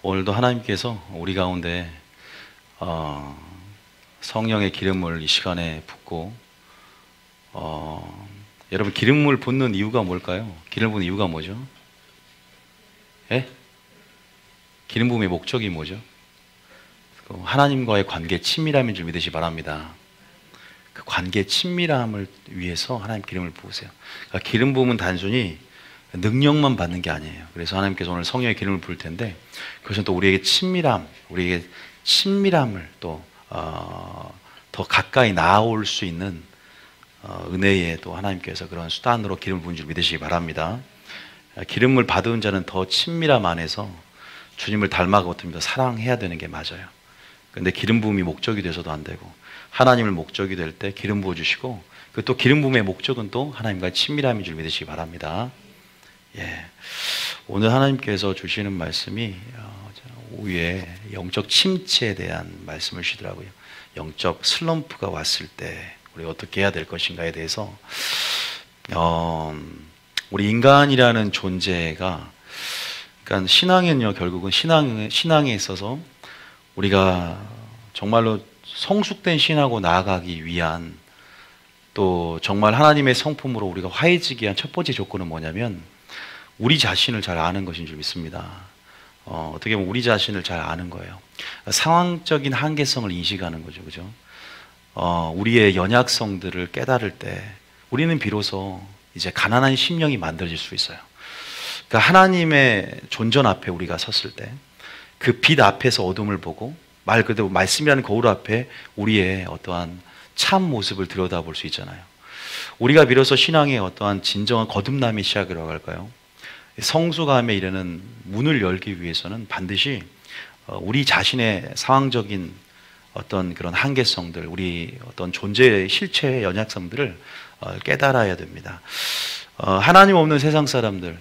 오늘도 하나님께서 우리 가운데 성령의 기름을 이 시간에 붓고 여러분 기름을 붓는 이유가 뭘까요? 기름을 붓는 이유가 뭐죠? 예? 기름 부음의 목적이 뭐죠? 하나님과의 관계 친밀함인 줄 믿으시 바랍니다. 그 관계 친밀함을 위해서 하나님 기름을 부으세요. 그러니까 기름 부음은 단순히 능력만 받는 게 아니에요. 그래서 하나님께서 오늘 성령의 기름을 부을 텐데 그것은 또 우리에게 친밀함을 또 더 가까이 나아올 수 있는 은혜에 또 하나님께서 그런 수단으로 기름을 부은 줄 믿으시기 바랍니다. 기름을 받은 자는 더 친밀함 안에서 주님을 닮아가고 더 사랑해야 되는 게 맞아요. 그런데 기름 부음이 목적이 돼서도 안 되고 하나님을 목적이 될 때 기름 부어주시고 그 또 기름 부음의 목적은 또 하나님과의 친밀함인 줄 믿으시기 바랍니다. 예, 오늘 하나님께서 주시는 말씀이 오후에 영적 침체에 대한 말씀을 주시더라고요. 영적 슬럼프가 왔을 때 우리 어떻게 해야 될 것인가에 대해서 우리 인간이라는 존재가 그러니까 신앙은요 결국은 신앙에 있어서 우리가 정말로 성숙된 신하고 나아가기 위한 또 정말 하나님의 성품으로 우리가 화해지기 위한 첫 번째 조건은 뭐냐면 우리 자신을 잘 아는 것인 줄 믿습니다. 어떻게 보면 우리 자신을 잘 아는 거예요. 상황적인 한계성을 인식하는 거죠, 그죠? 우리의 연약성들을 깨달을 때 우리는 비로소 이제 가난한 심령이 만들어질 수 있어요. 그러니까 하나님의 존전 앞에 우리가 섰을 때 그 빛 앞에서 어둠을 보고 말 그대로 말씀이라는 거울 앞에 우리의 어떠한 참 모습을 들여다볼 수 있잖아요. 우리가 비로소 신앙의 어떠한 진정한 거듭남의 시작이라고 할까요? 성숙함에 이르는 문을 열기 위해서는 반드시 우리 자신의 상황적인 어떤 그런 한계성들, 우리 어떤 존재의 실체의 연약성들을 깨달아야 됩니다. 하나님 없는 세상 사람들은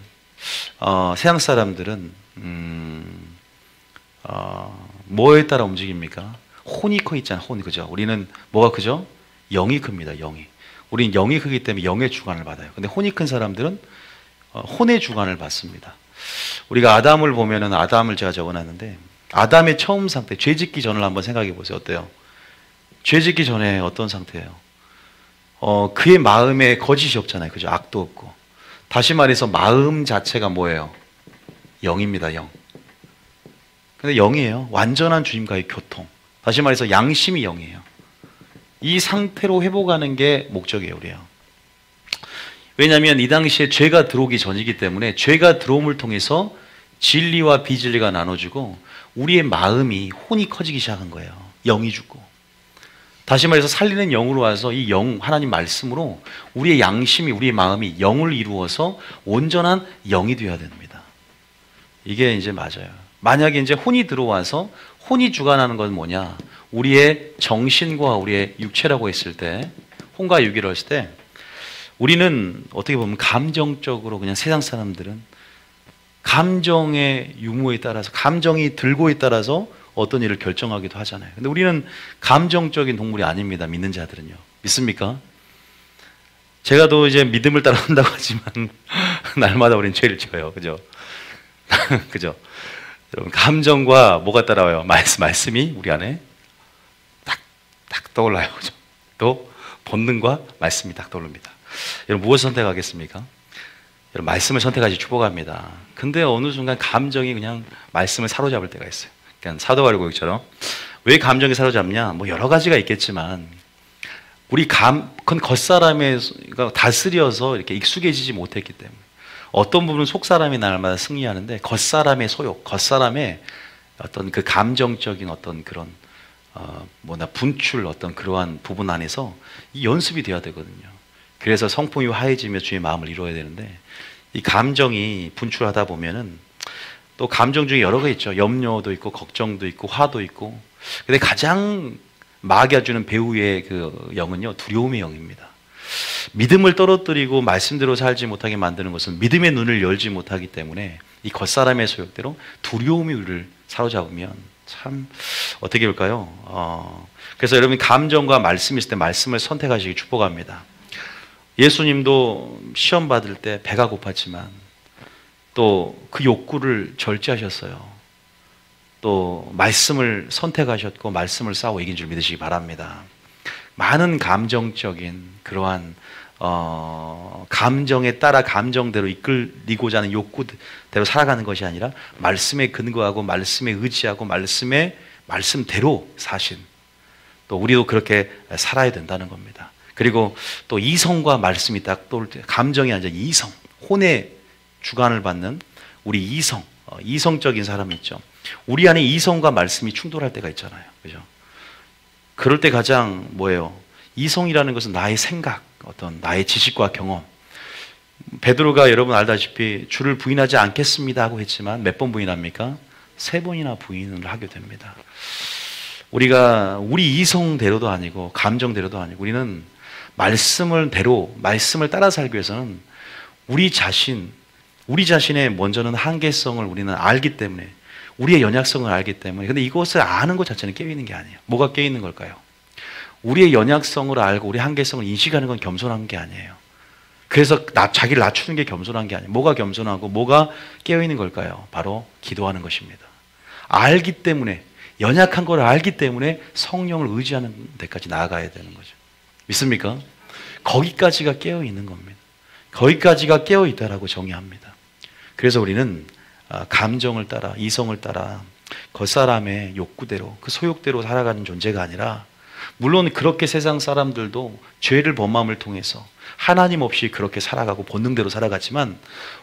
뭐에 따라 움직입니까? 혼이 커 있잖아요. 혼, 그죠? 우리는 뭐가 크죠? 영이 큽니다. 영이. 우리는 영이 크기 때문에 영의 주관을 받아요. 근데 혼이 큰 사람들은 혼의 주관을 받습니다. 우리가 아담을 보면은 아담을 제가 적어놨는데 아담의 처음 상태, 죄 짓기 전을 한번 생각해 보세요. 어때요? 죄 짓기 전에 어떤 상태예요? 그의 마음에 거짓이 없잖아요. 그죠? 악도 없고. 다시 말해서 마음 자체가 뭐예요? 영입니다. 영. 근데 영이에요. 완전한 주님과의 교통. 다시 말해서 양심이 영이에요. 이 상태로 회복하는 게 목적이에요. 우리요. 왜냐하면 이 당시에 죄가 들어오기 전이기 때문에 죄가 들어옴을 통해서 진리와 비진리가 나눠지고 우리의 마음이 혼이 커지기 시작한 거예요. 영이 죽고. 다시 말해서 살리는 영으로 와서 이 영, 하나님 말씀으로 우리의 양심이, 우리의 마음이 영을 이루어서 온전한 영이 되어야 됩니다. 이게 이제 맞아요. 만약에 이제 혼이 들어와서 혼이 주관하는 건 뭐냐? 우리의 정신과 우리의 육체라고 했을 때, 혼과 육이라고 했을 때 우리는 어떻게 보면 감정적으로 그냥 세상 사람들은 감정의 유무에 따라서 감정이 들고에 따라서 어떤 일을 결정하기도 하잖아요. 근데 우리는 감정적인 동물이 아닙니다. 믿는 자들은요. 믿습니까? 제가 또 이제 믿음을 따라간다고 하지만 날마다 우리는 죄를 지어요. 그죠? 그죠? 여러분 감정과 뭐가 따라와요? 말씀이 우리 안에 딱 떠올라요. 그죠? 또 본능과 말씀이 딱 떠오릅니다. 여러분 무엇을 선택하겠습니까? 여러분 말씀을 선택하시 축복합니다. 근데 어느 순간 감정이 그냥 말씀을 사로잡을 때가 있어요. 그러니까 사도 바울처럼 왜 감정이 사로잡냐? 뭐 여러 가지가 있겠지만 우리 그건 겉사람에 다스려서 이렇게 익숙해지지 못했기 때문에 어떤 부분은 속사람이 날마다 승리하는데 겉사람의 소욕, 겉사람의 어떤 그 감정적인 어떤 그런 분출 어떤 그러한 부분 안에서 이 연습이 돼야 되거든요. 그래서 성품이 화해지며 주의 마음을 이루어야 되는데 이 감정이 분출하다 보면은 또 감정 중에 여러 개 있죠. 염려도 있고 걱정도 있고 화도 있고. 근데 가장 막여주는 배후의 그 영은요 두려움의 영입니다. 믿음을 떨어뜨리고 말씀대로 살지 못하게 만드는 것은 믿음의 눈을 열지 못하기 때문에 이 겉사람의 소욕대로 두려움이 우리를 사로잡으면 참 어떻게 볼까요? 그래서 여러분 감정과 말씀이 있을 때 말씀을 선택하시기 축복합니다. 예수님도 시험 받을 때 배가 고팠지만 또 그 욕구를 절제하셨어요. 또 말씀을 선택하셨고 말씀을 싸워 이긴 줄 믿으시기 바랍니다. 많은 감정적인 그러한 감정에 따라 감정대로 이끌리고자 하는 욕구대로 살아가는 것이 아니라 말씀에 근거하고 말씀에 의지하고 말씀대로 사신, 또 우리도 그렇게 살아야 된다는 겁니다. 그리고 또 이성과 말씀이 딱 떠올 때, 감정이 아니라 이성, 혼의 주관을 받는 우리 이성적인 사람이 있죠. 우리 안에 이성과 말씀이 충돌할 때가 있잖아요. 그죠? 그럴 때 가장 뭐예요? 이성이라는 것은 나의 생각, 어떤 나의 지식과 경험. 베드로가 여러분 알다시피 주를 부인하지 않겠습니다 하고 했지만 몇 번 부인합니까? 3번이나 부인을 하게 됩니다. 우리가 우리 이성대로도 아니고 감정대로도 아니고 우리는 말씀을 따라 살기 위해서는 우리 자신의 먼저는 한계성을 우리는 알기 때문에, 우리의 연약성을 알기 때문에. 근데 이것을 아는 것 자체는 깨어있는 게 아니에요. 뭐가 깨어있는 걸까요? 우리의 연약성을 알고 우리 한계성을 인식하는 건 겸손한 게 아니에요. 그래서 자기를 낮추는 게 겸손한 게 아니에요. 뭐가 겸손하고 뭐가 깨어있는 걸까요? 바로 기도하는 것입니다. 알기 때문에, 연약한 걸 알기 때문에 성령을 의지하는 데까지 나아가야 되는 거죠. 믿습니까? 거기까지가 깨어있는 겁니다. 거기까지가 깨어있다라고 정의합니다. 그래서 우리는 감정을 따라, 이성을 따라 겉사람의 욕구대로, 그 소욕대로 살아가는 존재가 아니라, 물론 그렇게 세상 사람들도 죄를 범함을 통해서 하나님 없이 그렇게 살아가고 본능대로 살아갔지만,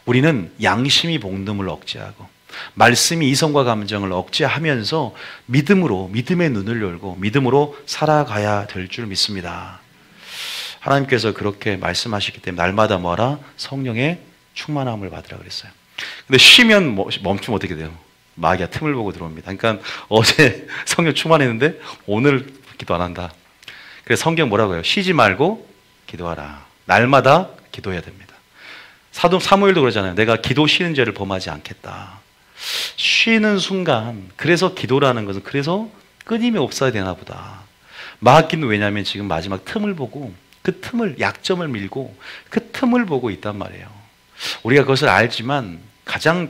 우리는 양심이 복음을 억제하고 말씀이 이성과 감정을 억제하면서 믿음의 눈을 열고 믿음으로 살아가야 될 줄 믿습니다. 하나님께서 그렇게 말씀하시기 때문에 날마다 뭐하라? 성령의 충만함을 받으라 그랬어요. 근데 쉬면 멈추면 어떻게 돼요? 마귀가 틈을 보고 들어옵니다. 그러니까 어제 성령 충만했는데 오늘 기도 안 한다. 그래서 성경 뭐라고 해요? 쉬지 말고 기도하라. 날마다 기도해야 됩니다. 사도 사무엘도 그러잖아요. 내가 기도 쉬는 죄를 범하지 않겠다. 쉬는 순간, 그래서 기도라는 것은 그래서 끊임이 없어야 되나 보다. 마귀는 왜냐하면 지금 마지막 틈을 보고, 그 틈을, 약점을 밀고 그 틈을 보고 있단 말이에요. 우리가 그것을 알지만 가장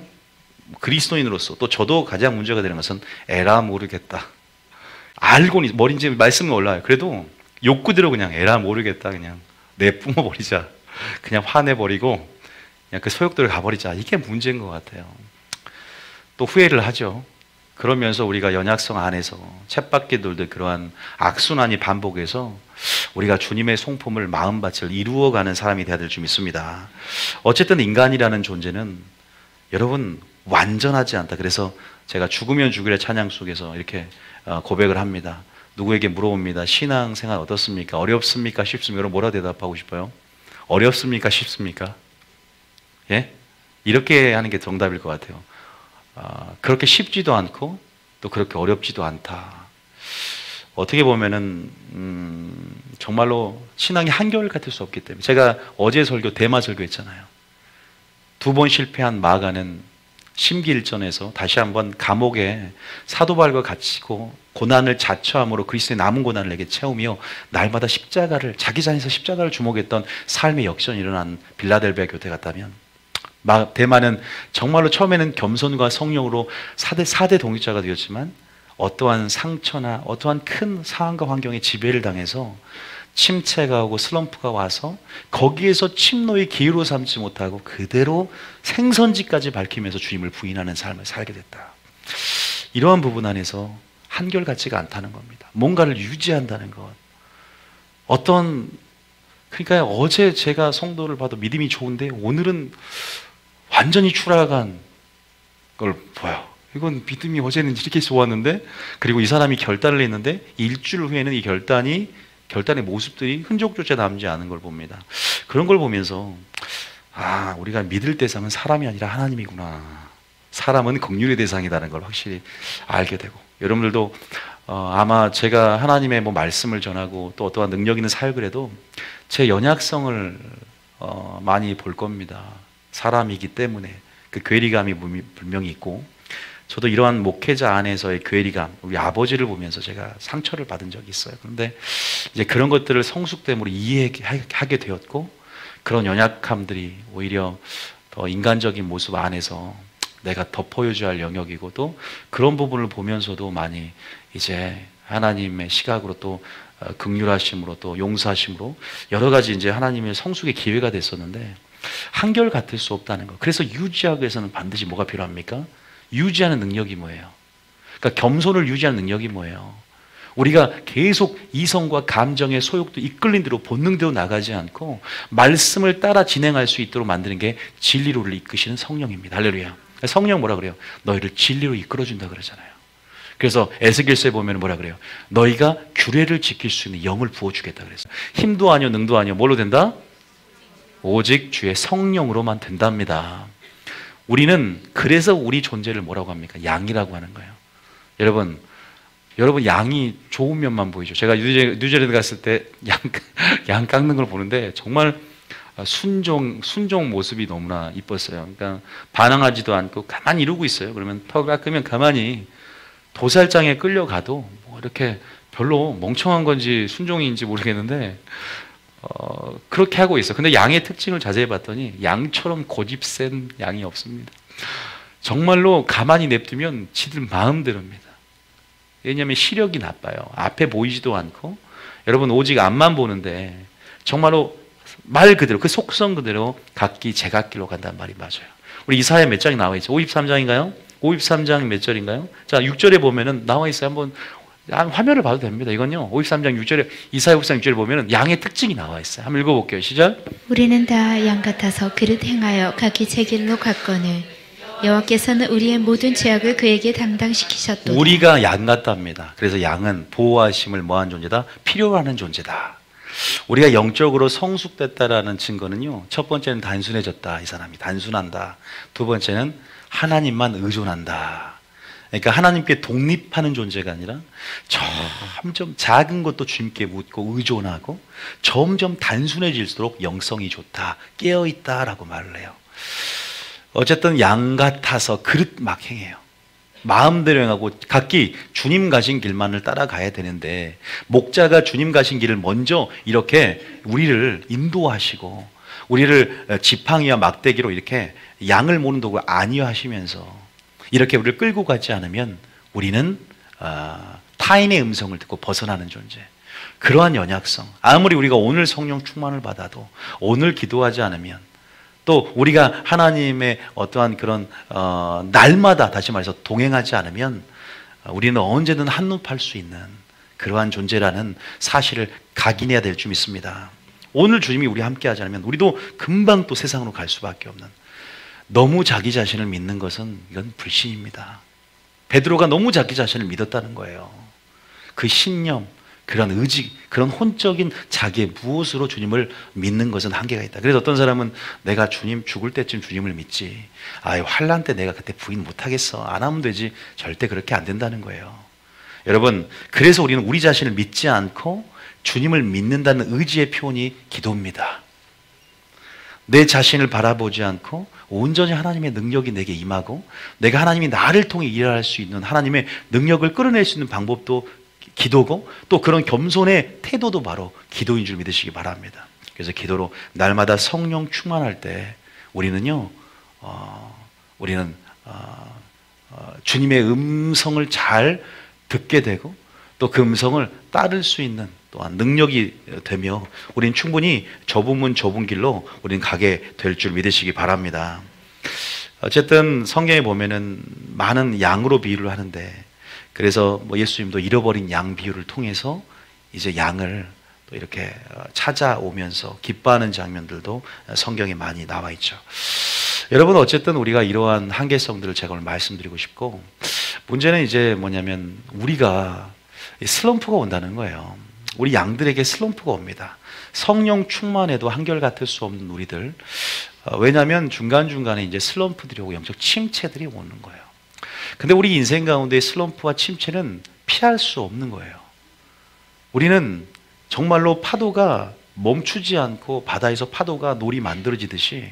그리스도인으로서, 또 저도 가장 문제가 되는 것은 에라 모르겠다. 알고는 머리인지 말씀은 올라요. 그래도 욕구대로 그냥 에라 모르겠다, 그냥 내뿜어 버리자, 그냥 화내버리고 그냥 그 소욕대로 가버리자. 이게 문제인 것 같아요. 또 후회를 하죠. 그러면서 우리가 연약성 안에서 쳇바퀴 돌듯 그러한 악순환이 반복해서 우리가 주님의 성품을, 마음밭을 이루어가는 사람이 되어야 될 줄 믿습니다. 어쨌든 인간이라는 존재는 여러분 완전하지 않다. 그래서 제가 죽으면 죽으리라 찬양 속에서 이렇게 고백을 합니다. 누구에게 물어봅니다. 신앙생활 어떻습니까? 어렵습니까? 쉽습니까? 여러분 뭐라 대답하고 싶어요? 어렵습니까? 쉽습니까? 예? 이렇게 하는 게 정답일 것 같아요. 그렇게 쉽지도 않고 또 그렇게 어렵지도 않다. 어떻게 보면은 정말로 신앙이 한결 같을 수 없기 때문에, 제가 어제 설교 대마 설교했잖아요. 2번 실패한 마가는 심기일전에서 다시 한번 감옥에 사도바울과 갇히고 고난을 자처함으로 그리스도의 남은 고난을 내게 채우며 날마다 십자가를, 자기 자신에서 십자가를 주목했던 삶의 역전이 일어난 빌라델비아 교회 같다면, 대마는 정말로 처음에는 겸손과 성령으로 4대 동역자가 되었지만 어떠한 상처나 어떠한 큰 상황과 환경에 지배를 당해서 침체가 오고 슬럼프가 와서 거기에서 침노의 기회로 삼지 못하고 그대로 생선지까지 밝히면서 주님을 부인하는 삶을 살게 됐다. 이러한 부분 안에서 한결같지가 않다는 겁니다. 뭔가를 유지한다는 것. 그러니까 어제 제가 성도를 봐도 믿음이 좋은데 오늘은 완전히 추락한 걸 보여. 이건 믿음이 어제는 이렇게 좋았는데, 그리고 이 사람이 결단을 했는데 일주일 후에는 이 결단의 모습들이 흔적조차 남지 않은 걸 봅니다. 그런 걸 보면서 우리가 믿을 대상은 사람이 아니라 하나님이구나. 사람은 긍휼의 대상이라는 걸 확실히 알게 되고, 여러분들도 아마 제가 하나님의 말씀을 전하고 또 어떠한 능력 있는 사역을 해도 제 연약성을 많이 볼 겁니다. 사람이기 때문에 그 괴리감이 분명히 있고, 저도 이러한 목회자 안에서의 괴리감, 우리 아버지를 보면서 제가 상처를 받은 적이 있어요. 그런데 이제 그런 것들을 성숙됨으로 이해하게 되었고, 그런 연약함들이 오히려 더 인간적인 모습 안에서 내가 덮어줘야 할 영역이고, 또 그런 부분을 보면서도 많이 이제 하나님의 시각으로 또 긍휼하심으로 또 용서하심으로 여러 가지 이제 하나님의 성숙의 기회가 됐었는데 한결 같을 수 없다는 거. 그래서 유지하기 위해서는 반드시 뭐가 필요합니까? 유지하는 능력이 뭐예요? 그러니까 겸손을 유지하는 능력이 뭐예요? 우리가 계속 이성과 감정의 소욕도 이끌린 대로 본능대로 나가지 않고 말씀을 따라 진행할 수 있도록 만드는 게 진리로 우리를 이끄시는 성령입니다. 할렐루야. 성령 뭐라 그래요? 너희를 진리로 이끌어준다 그러잖아요. 그래서 에스겔서에 보면 뭐라 그래요? 너희가 규례를 지킬 수 있는 영을 부어주겠다 그랬어요. 힘도 아니요 능도 아니요 뭘로 된다? 오직 주의 성령으로만 된답니다. 우리는 그래서 우리 존재를 뭐라고 합니까? 양이라고 하는 거예요. 여러분 양이 좋은 면만 보이죠. 제가 뉴질랜드 갔을 때 양 깎는 걸 보는데 정말 순종 모습이 너무나 이뻤어요. 그러니까 반항하지도 않고 가만히 이러고 있어요. 그러면 턱 깎으면 가만히 도살장에 끌려가도 뭐 이렇게 별로 멍청한 건지 순종인지 모르겠는데 그렇게 하고 있어. 근데 양의 특징을 자세히 봤더니 양처럼 고집 센 양이 없습니다. 정말로 가만히 냅두면 지들 마음대로입니다. 왜냐하면 시력이 나빠요. 앞에 보이지도 않고 여러분 오직 앞만 보는데 정말로 말 그대로 그 속성 그대로 각기 제각길로 간다는 말이 맞아요. 우리 이사야 몇 장이 나와 있죠? 53장인가요? 53장 몇 절인가요? 자, 6절에 보면은 나와 있어요. 한번 화면을 봐도 됩니다. 이건요. 53장 6절에 이사야 53장 6절에 보면은 양의 특징이 나와 있어요. 한번 읽어 볼게요. 시작. 우리는 다 양 같아서 그릇 행하여 각기 제 길로 갔거늘 여호와께서는 우리의 모든 죄악을 그에게 담당시키셨도다. 우리가 양 같답니다. 그래서 양은 보호하심을 뭐한 존재다? 필요로 하는 존재다. 우리가 영적으로 성숙됐다라는 증거는요. 첫 번째는 단순해졌다. 이 사람이 단순한다. 두 번째는 하나님만 의존한다. 그러니까 하나님께 독립하는 존재가 아니라 점점 작은 것도 주님께 묻고 의존하고 점점 단순해질수록 영성이 좋다. 깨어있다라고 말을 해요. 어쨌든 양 같아서 그릇 막 행해요. 마음대로 행하고 각기 주님 가신 길만을 따라가야 되는데 목자가 주님 가신 길을 먼저 이렇게 우리를 인도하시고 우리를 지팡이와 막대기로 이렇게 양을 모는 도구를 안위하시면서 이렇게 우리를 끌고 가지 않으면 우리는 타인의 음성을 듣고 벗어나는 존재. 그러한 연약성. 아무리 우리가 오늘 성령 충만을 받아도 오늘 기도하지 않으면 또 우리가 하나님의 어떠한 그런 날마다 다시 말해서 동행하지 않으면 우리는 언제든 한눈팔 수 있는 그러한 존재라는 사실을 각인해야 될 줄 믿습니다. 오늘 주님이 우리 함께 하지 않으면 우리도 금방 또 세상으로 갈 수밖에 없는, 너무 자기 자신을 믿는 것은 이건 불신입니다. 베드로가 너무 자기 자신을 믿었다는 거예요. 그 신념, 그런 의지, 그런 혼적인 자기의 무엇으로 주님을 믿는 것은 한계가 있다. 그래서 어떤 사람은 내가 주님 죽을 때쯤 주님을 믿지, 환난 때 내가 그때 부인 못하겠어, 안 하면 되지. 절대 그렇게 안 된다는 거예요. 여러분, 그래서 우리는 우리 자신을 믿지 않고 주님을 믿는다는 의지의 표현이 기도입니다. 내 자신을 바라보지 않고 온전히 하나님의 능력이 내게 임하고 내가 하나님이 나를 통해 일할 수 있는 하나님의 능력을 끌어낼 수 있는 방법도 기도고, 또 그런 겸손의 태도도 바로 기도인 줄 믿으시기 바랍니다. 그래서 기도로 날마다 성령 충만할 때 우리는요, 주님의 음성을 잘 듣게 되고 또 그 음성을 따를 수 있는 또한 능력이 되며 우리는 충분히 좁은 문 좁은 길로 우리는 가게 될 줄 믿으시기 바랍니다. 어쨌든 성경에 보면은 많은 양으로 비유를 하는데, 그래서 예수님도 잃어버린 양 비유를 통해서 이제 양을 또 이렇게 찾아오면서 기뻐하는 장면들도 성경에 많이 나와 있죠. 여러분, 어쨌든 우리가 이러한 한계성들을 제가 오늘 말씀드리고 싶고, 문제는 이제 뭐냐면 우리가 슬럼프가 온다는 거예요. 우리 양들에게 슬럼프가 옵니다. 성령 충만해도 한결같을 수 없는 우리들. 왜냐하면 중간중간에 이제 슬럼프들이 오고 영적 침체들이 오는 거예요. 근데 우리 인생 가운데 슬럼프와 침체는 피할 수 없는 거예요. 우리는 정말로 파도가 멈추지 않고 바다에서 파도가 놀이 만들어지듯이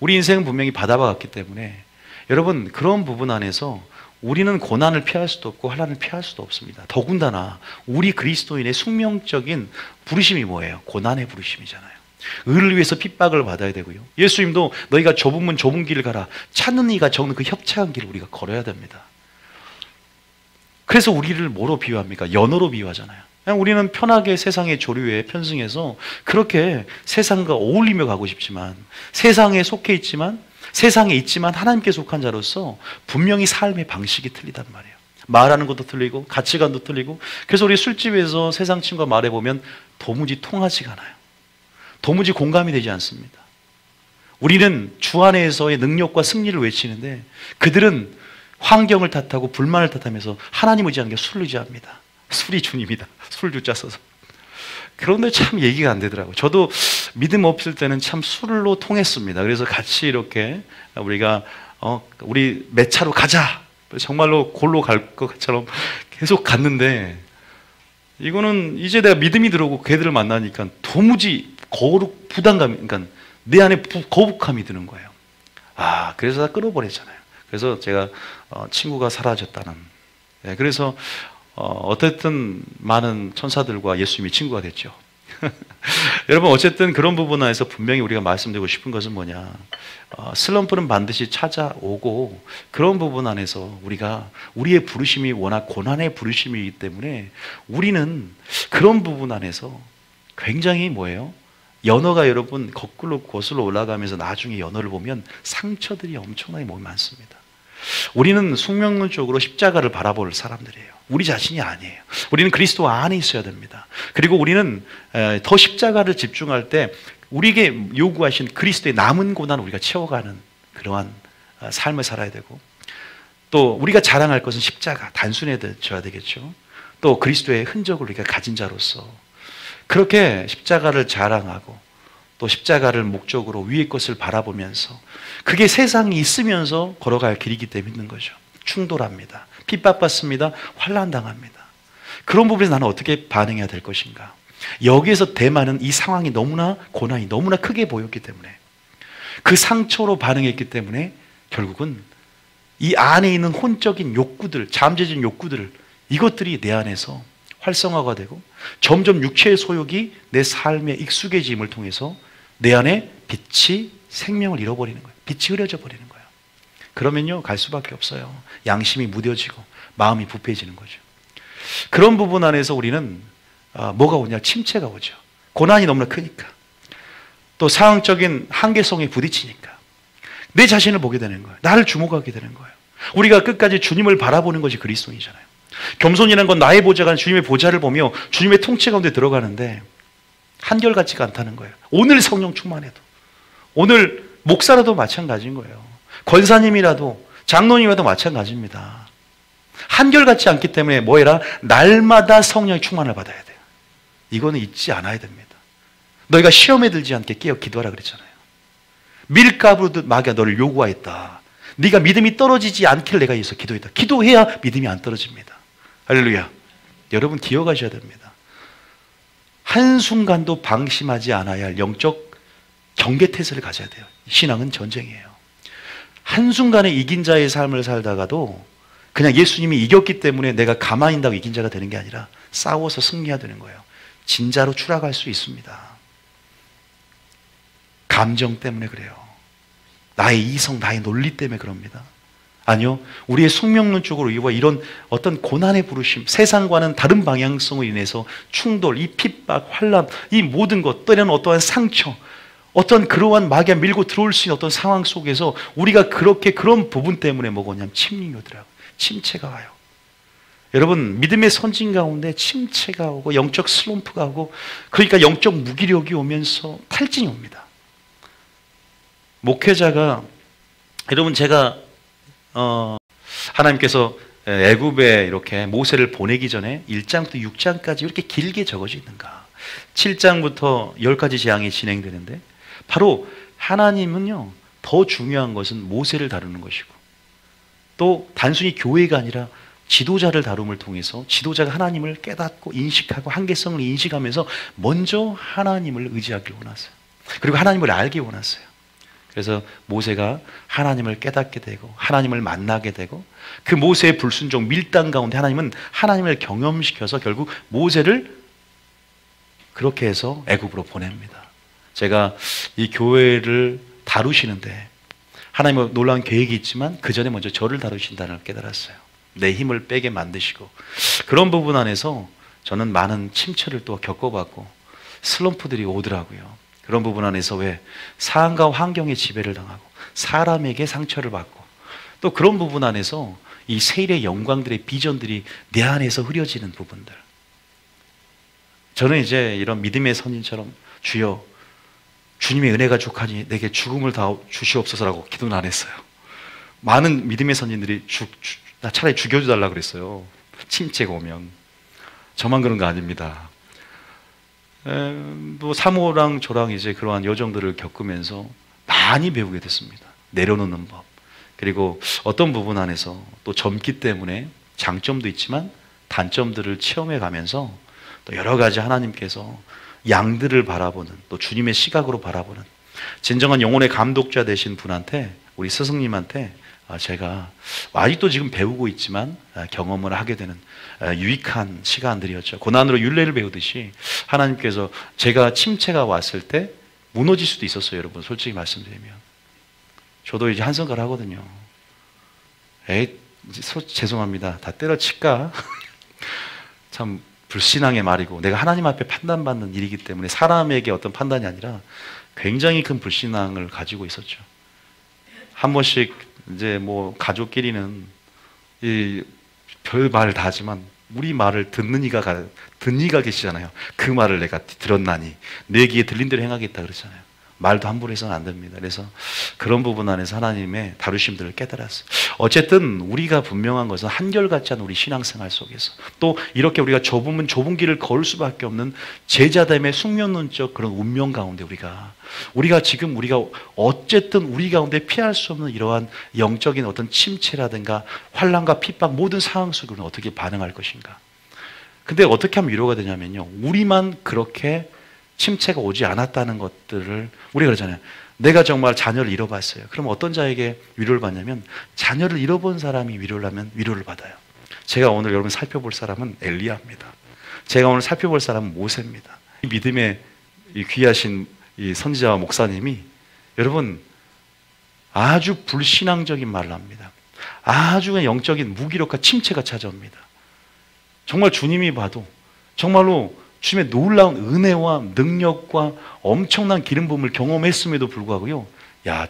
우리 인생은 분명히 바다와 같기 때문에 여러분, 그런 부분 안에서 우리는 고난을 피할 수도 없고 환난을 피할 수도 없습니다. 더군다나 우리 그리스도인의 숙명적인 부르심이 뭐예요? 고난의 부르심이잖아요. 의를 위해서 핍박을 받아야 되고요. 예수님도 너희가 좁은 문 좁은 길을 가라. 찾는 이가 적는 그 협착한 길을 우리가 걸어야 됩니다. 그래서 우리를 뭐로 비유합니까? 연어로 비유하잖아요. 그냥 우리는 편하게 세상의 조류에 편승해서 그렇게 세상과 어울리며 가고 싶지만, 세상에 속해 있지만, 세상에 있지만 하나님께 속한 자로서 분명히 삶의 방식이 틀리단 말이에요. 말하는 것도 틀리고 가치관도 틀리고. 그래서 우리 술집에서 세상 친구가 말해보면 도무지 통하지가 않아요. 도무지 공감이 되지 않습니다. 우리는 주 안에서의 능력과 승리를 외치는데 그들은 환경을 탓하고 불만을 탓하면서 하나님 의지하는 게 술을 의지합니다. 술이 주님이다. 술 주자 써서. 그런데 참 얘기가 안 되더라고요. 저도 믿음 없을 때는 참 술로 통했습니다. 그래서 같이 이렇게 우리가 우리 몇 차로 가자. 정말로 골로 갈 것처럼 계속 갔는데, 이거는 이제 내가 믿음이 들어오고 걔들을 만나니까 도무지 부담감이, 그러니까 내 안에 거북함이 드는 거예요. 그래서 다 끊어버렸잖아요. 그래서 제가 친구가 사라졌다는. 그래서 어쨌든 많은 천사들과 예수님이 친구가 됐죠. 여러분, 어쨌든 그런 부분 안에서 분명히 우리가 말씀드리고 싶은 것은 뭐냐, 슬럼프는 반드시 찾아오고, 그런 부분 안에서 우리가 우리의 부르심이 워낙 고난의 부르심이기 때문에 우리는 그런 부분 안에서 굉장히 뭐예요? 연어가 여러분 거꾸로 거슬러 올라가면서 나중에 연어를 보면 상처들이 엄청나게 몸에 많습니다. 우리는 숙명론적으로 십자가를 바라볼 사람들이에요. 우리 자신이 아니에요. 우리는 그리스도 안에 있어야 됩니다. 그리고 우리는 더 십자가를 집중할 때 우리에게 요구하신 그리스도의 남은 고난을 우리가 채워가는 그러한 삶을 살아야 되고, 또 우리가 자랑할 것은 십자가, 단순해져야 되겠죠. 또 그리스도의 흔적을 우리가 가진 자로서 그렇게 십자가를 자랑하고, 또 십자가를 목적으로 위의 것을 바라보면서, 그게 세상이 있으면서 걸어갈 길이기 때문에 있는 거죠. 충돌합니다. 핍박받습니다. 환난당합니다. 그런 부분에서 나는 어떻게 반응해야 될 것인가? 여기에서 대만은 이 상황이 너무나, 고난이 너무나 크게 보였기 때문에, 그 상처로 반응했기 때문에 결국은 이 안에 있는 혼적인 욕구들, 잠재적인 욕구들을, 이것들이 내 안에서 활성화가 되고 점점 육체의 소욕이 내 삶에 익숙해짐을 통해서 내 안에 빛이 생명을 잃어버리는 거예요. 빛이 흐려져 버리는 거예요. 그러면요, 갈 수밖에 없어요. 양심이 무뎌지고 마음이 부패해지는 거죠. 그런 부분 안에서 우리는 뭐가 오냐? 침체가 오죠. 고난이 너무나 크니까, 또 상황적인 한계성에 부딪히니까 내 자신을 보게 되는 거예요. 나를 주목하게 되는 거예요. 우리가 끝까지 주님을 바라보는 것이 그리스도인이잖아요. 겸손이라는 건 나의 보좌가 주님의 보좌를 보며 주님의 통치 가운데 들어가는데 한결같지가 않다는 거예요. 오늘 성령 충만해도, 오늘 목사라도 마찬가지인 거예요. 권사님이라도 장로님이라도 마찬가지입니다. 한결같지 않기 때문에 뭐해라? 날마다 성령의 충만을 받아야 돼요. 이거는 잊지 않아야 됩니다. 너희가 시험에 들지 않게 깨어 기도하라 그랬잖아요. 밀가루도 마귀가 너를 요구하였다. 네가 믿음이 떨어지지 않길 내가 위해서 기도했다. 기도해야 믿음이 안 떨어집니다. 할렐루야. 여러분 기억하셔야 됩니다. 한순간도 방심하지 않아야 할 영적 경계태세를 가져야 돼요. 신앙은 전쟁이에요. 한순간에 이긴 자의 삶을 살다가도 그냥 예수님이 이겼기 때문에 내가 가만히 있다고 이긴 자가 되는 게 아니라 싸워서 승리해야 되는 거예요. 진자로 추락할 수 있습니다. 감정 때문에 그래요. 나의 이성, 나의 논리 때문에 그럽니다. 아니요, 우리의 숙명론적으로 이런 어떤 고난의 부르심, 세상과는 다른 방향성으로 인해서 충돌, 이 핍박, 환난, 이 모든 것, 때로는 어떠한 상처, 어떤 그러한 마귀가 밀고 들어올 수 있는 어떤 상황 속에서 우리가 그렇게 그런 부분 때문에 뭐냐면 침략이 오더라고요. 침체가 와요. 여러분, 믿음의 선진 가운데 침체가 오고 영적 슬럼프가 오고, 그러니까 영적 무기력이 오면서 탈진이 옵니다. 목회자가, 여러분 제가 하나님께서 애굽에 이렇게 모세를 보내기 전에 1장부터 6장까지 이렇게 길게 적어져 있는가? 7장부터 10가지 재앙이 진행되는데, 바로 하나님은요, 더 중요한 것은 모세를 다루는 것이고, 또 단순히 교회가 아니라 지도자를 다룸을 통해서 지도자가 하나님을 깨닫고 인식하고 한계성을 인식하면서 먼저 하나님을 의지하길 원하세요. 그리고 하나님을 알기 원하세요. 그래서 모세가 하나님을 깨닫게 되고 하나님을 만나게 되고, 그 모세의 불순종 밀당 가운데 하나님은 하나님을 경험시켜서 결국 모세를 그렇게 해서 애굽으로 보냅니다. 제가 이 교회를 다루시는데 하나님은 놀라운 계획이 있지만 그 전에 먼저 저를 다루신다는 걸 깨달았어요. 내 힘을 빼게 만드시고, 그런 부분 안에서 저는 많은 침체를 또 겪어봤고 슬럼프들이 오더라고요. 그런 부분 안에서 왜 상황과 환경의 지배를 당하고 사람에게 상처를 받고, 또 그런 부분 안에서 이 세일의 영광들의 비전들이 내 안에서 흐려지는 부분들, 저는 이제 이런 믿음의 선인처럼 주여 주님의 은혜가 족하니 내게 죽음을 다 주시옵소서라고 기도는 안 했어요. 많은 믿음의 선인들이 나 차라리 죽여주달라 그랬어요. 침체가 오면. 저만 그런 거 아닙니다. 뭐 사모랑 저랑 이제 그러한 여정들을 겪으면서 많이 배우게 됐습니다. 내려놓는 법, 그리고 어떤 부분 안에서 또 젊기 때문에 장점도 있지만 단점들을 체험해 가면서 또 여러 가지 하나님께서 양들을 바라보는, 또 주님의 시각으로 바라보는 진정한 영혼의 감독자 되신 분한테, 우리 스승님한테 제가 아직도 지금 배우고 있지만 경험을 하게 되는 유익한 시간들이었죠. 고난으로 율례를 배우듯이 하나님께서, 제가 침체가 왔을 때 무너질 수도 있었어요. 여러분 솔직히 말씀드리면 저도 이제 한성갈 하거든요. 죄송합니다. 다 때려칠까? 참 불신앙의 말이고, 내가 하나님 앞에 판단받는 일이기 때문에 사람에게 어떤 판단이 아니라 굉장히 큰 불신앙을 가지고 있었죠. 한 번씩 이제 뭐 가족끼리는 별 말을 다 하지만 우리 말을 듣는 이가 계시잖아요. 그 말을 내가 들었나니 내 귀에 들린 대로 행하겠다 그러잖아요. 말도 함부로 해서는 안 됩니다. 그래서 그런 부분 안에서 하나님의 다루심들을 깨달았어요. 어쨌든 우리가 분명한 것은 한결같지 않은 우리 신앙생활 속에서, 또 이렇게 우리가 좁은 길을 걸을 수밖에 없는 제자됨의 숙련론적 그런 운명 가운데 우리가 지금 어쨌든 우리 가운데 피할 수 없는 이러한 영적인 어떤 침체라든가 환난과 핍박, 모든 상황 속에 어떻게 반응할 것인가. 근데 어떻게 하면 위로가 되냐면요, 우리만 그렇게 침체가 오지 않았다는 것들을 우리가 그러잖아요. 내가 정말 자녀를 잃어봤어요. 그럼 어떤 자에게 위로를 받냐면, 자녀를 잃어본 사람이 위로를 하면 위로를 받아요. 제가 오늘 여러분 살펴볼 사람은 엘리야입니다. 제가 오늘 살펴볼 사람은 모세입니다. 이 믿음의 이 귀하신 이 선지자와 목사님이 여러분 아주 불신앙적인 말을 합니다. 아주 영적인 무기력과 침체가 찾아옵니다. 정말 주님이 봐도 정말로 주님의 놀라운 은혜와 능력과 엄청난 기름 부음을 경험했음에도 불구하고요,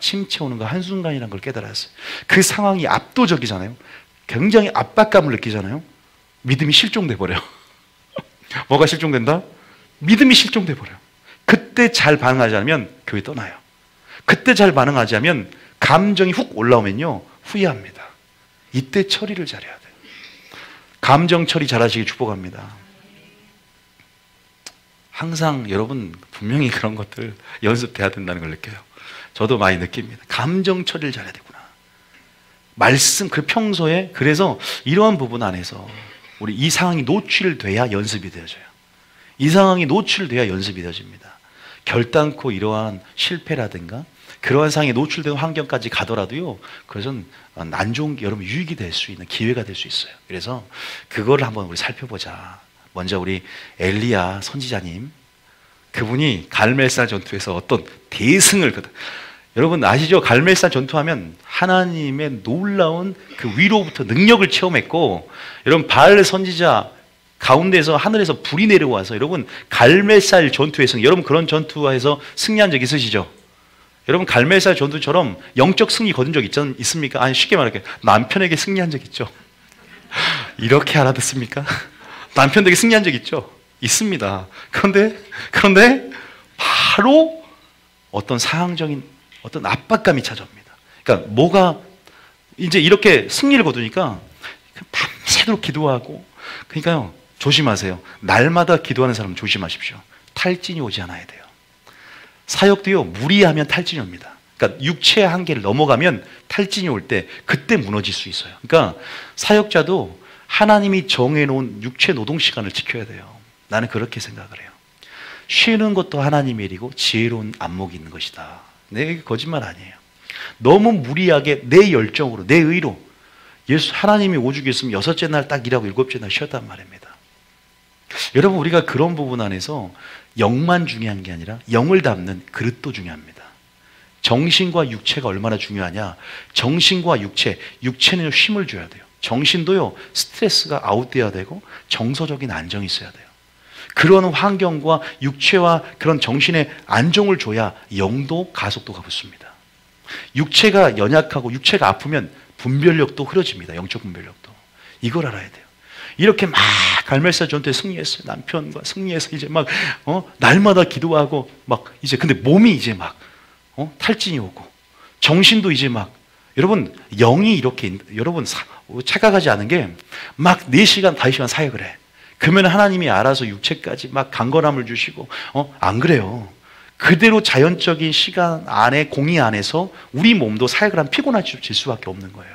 침체 오는 거 한순간이라는 걸 깨달았어요. 그 상황이 압도적이잖아요. 굉장히 압박감을 느끼잖아요. 믿음이 실종돼 버려요. 뭐가 실종된다? 믿음이 실종돼 버려요. 그때 잘 반응하지 않으면 교회 떠나요. 그때 잘 반응하지 않으면 감정이 훅 올라오면요 후회합니다. 이때 처리를 잘해야 돼요. 감정 처리 잘하시길 축복합니다. 항상 여러분 분명히 그런 것들 연습해야 된다는 걸 느껴요. 저도 많이 느낍니다. 감정 처리를 잘해야 되구나. 말씀, 평소에, 그래서 이러한 부분 안에서 우리 이 상황이 노출돼야 연습이 되어져요. 이 상황이 노출돼야 연습이 되어집니다. 결단코 이러한 실패라든가 그러한 상황에 노출된 환경까지 가더라도요, 그것은 안 좋은 게 여러분 유익이 될 수 있는 기회가 될 수 있어요. 그래서 그거를 한번 우리 살펴보자. 먼저 우리 엘리야 선지자님, 그분이 갈멜산 전투에서 어떤 대승을, 여러분 아시죠? 갈멜산 전투하면 하나님의 놀라운 그 위로부터 능력을 체험했고, 여러분 바알 선지자 가운데서 하늘에서 불이 내려와서, 여러분 갈멜산 전투에서, 여러분 그런 전투에서 승리한 적 있으시죠? 여러분 갈멜산 전투처럼 영적 승리 거둔 적 있습니까? 아니 쉽게 말할게요. 남편에게 승리한 적 있죠? 이렇게 알아듣습니까? 남편에게 승리한 적 있죠? 있습니다. 그런데 바로 어떤 상황적인 어떤 압박감이 찾아옵니다. 그러니까 뭐가 이제 이렇게 승리를 거두니까 밤새도록 기도하고, 그러니까요 조심하세요. 날마다 기도하는 사람은 조심하십시오. 탈진이 오지 않아야 돼요. 사역도요 무리하면 탈진이 옵니다. 그러니까 육체의 한계를 넘어가면 탈진이 올 때 그때 무너질 수 있어요. 그러니까 사역자도 하나님이 정해놓은 육체 노동 시간을 지켜야 돼요. 나는 그렇게 생각을 해요. 쉬는 것도 하나님의 일이고 지혜로운 안목이 있는 것이다. 내 거짓말 아니에요. 너무 무리하게 내 열정으로, 내 의로, 하나님이 오죽했으면 6째 날 딱 일하고 7째 날 쉬었단 말입니다. 여러분, 우리가 그런 부분 안에서 영만 중요한 게 아니라 영을 담는 그릇도 중요합니다. 정신과 육체가 얼마나 중요하냐. 정신과 육체는 힘을 줘야 돼요. 정신도요, 스트레스가 아웃돼야 되고 정서적인 안정이 있어야 돼요. 그런 환경과 육체와 그런 정신의 안정을 줘야 영도 가속도가 붙습니다. 육체가 연약하고 육체가 아프면 분별력도 흐려집니다. 영적 분별력도. 이걸 알아야 돼요. 이렇게 막 갈멜사 전투에 승리했어요. 남편과 승리해서 이제 막 날마다 기도하고 막 이제 근데 몸이 이제 막 탈진이 오고 정신도 이제 막 여러분 영이 이렇게 여러분 착각하지 않은 게 막 4시간 5시간 사역을 해. 그러면 하나님이 알아서 육체까지 막 강건함을 주시고 안 그래요. 그대로 자연적인 시간 안에 공의 안에서 우리 몸도 사역을 하면 피곤해질 수밖에 없는 거예요.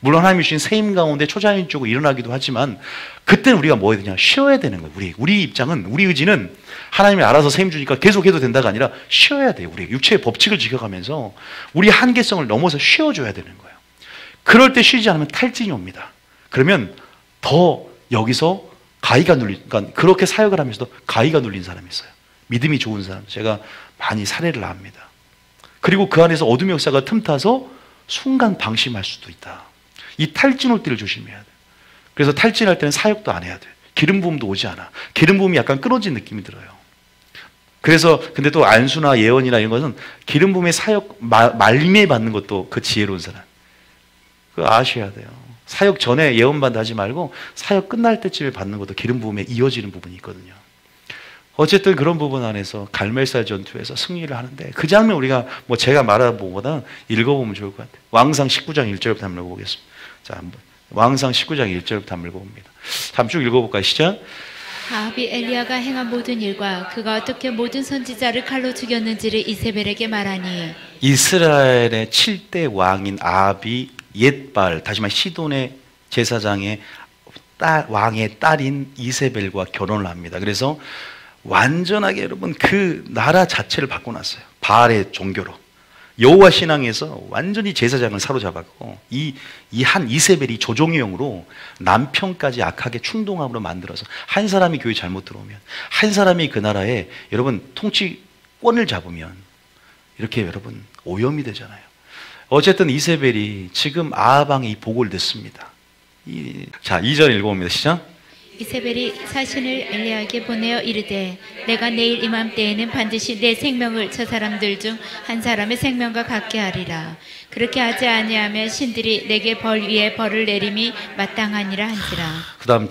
물론 하나님이 주신 세임 가운데 초자연적으로 일어나기도 하지만 그때는 우리가 뭐 해야 되냐? 쉬어야 되는 거예요. 우리 입장은 우리 의지는 하나님이 알아서 세임 주니까 계속해도 된다가 아니라 쉬어야 돼요. 우리 육체의 법칙을 지켜가면서 우리 한계성을 넘어서 쉬어줘야 되는 거예요. 그럴 때 쉬지 않으면 탈진이 옵니다. 그러면 더 여기서 가위가 그러니까 그렇게 사역을 하면서도 가위가 눌린 사람이 있어요. 믿음이 좋은 사람. 제가 많이 사례를 합니다. 그리고 그 안에서 어둠의 역사가 틈타서 순간 방심할 수도 있다. 이 탈진 올 때를 조심해야 돼요. 그래서 탈진할 때는 사역도 안 해야 돼요. 기름 부음도 오지 않아. 기름 부음이 약간 끊어진 느낌이 들어요. 그래서 근데 또 안수나 예언이나 이런 것은 기름 부음의 사역 말림에 받는 것도 그 지혜로운 사람. 그거 아셔야 돼요. 사역 전에 예언반도 하지 말고 사역 끝날 때쯤에 받는 것도 기름 부음에 이어지는 부분이 있거든요. 어쨌든 그런 부분 안에서 갈멜살 전투에서 승리를 하는데 그 장면 우리가 뭐 제가 말하는 것보다 읽어보면 좋을 것 같아요. 왕상 19장 1절부터 한번 읽어보겠습니다. 자, 왕상 19장 1절부터 한번 읽어봅니다. 한번 쭉 읽어볼까요? 시작. 아합이 엘리야가 행한 모든 일과 그가 어떻게 모든 선지자를 칼로 죽였는지를 이세벨에게 말하니 이스라엘의 7대 왕인 아합이 옛발 다시 말해 시돈의 제사장의 왕의 딸인 이세벨과 결혼을 합니다. 그래서 완전하게 여러분 그 나라 자체를 바꿔놨어요. 바알의 종교로. 여호와 신앙에서 완전히 제사장을 사로잡았고 이 한 이세벨이 조종용으로 남편까지 악하게 충동함으로 만들어서 한 사람이 교회 잘못 들어오면 한 사람이 그 나라에 여러분 통치권을 잡으면 이렇게 여러분 오염이 되잖아요. 어쨌든 이세벨이 지금 아합 왕의 이 보고를 듣습니다. 자, 2절 읽어봅니다. 시작. 이세벨이 사신을 엘리야에게 보내어 이르되 내가 내일 이맘때에는 반드시 내 생명을 저 사람들 중 한 사람의 생명과 같게 하리라. 그렇게 하지 아니하면 신들이 내게 벌 위에 벌을 내림이 마땅하니라 한지라. 그 다음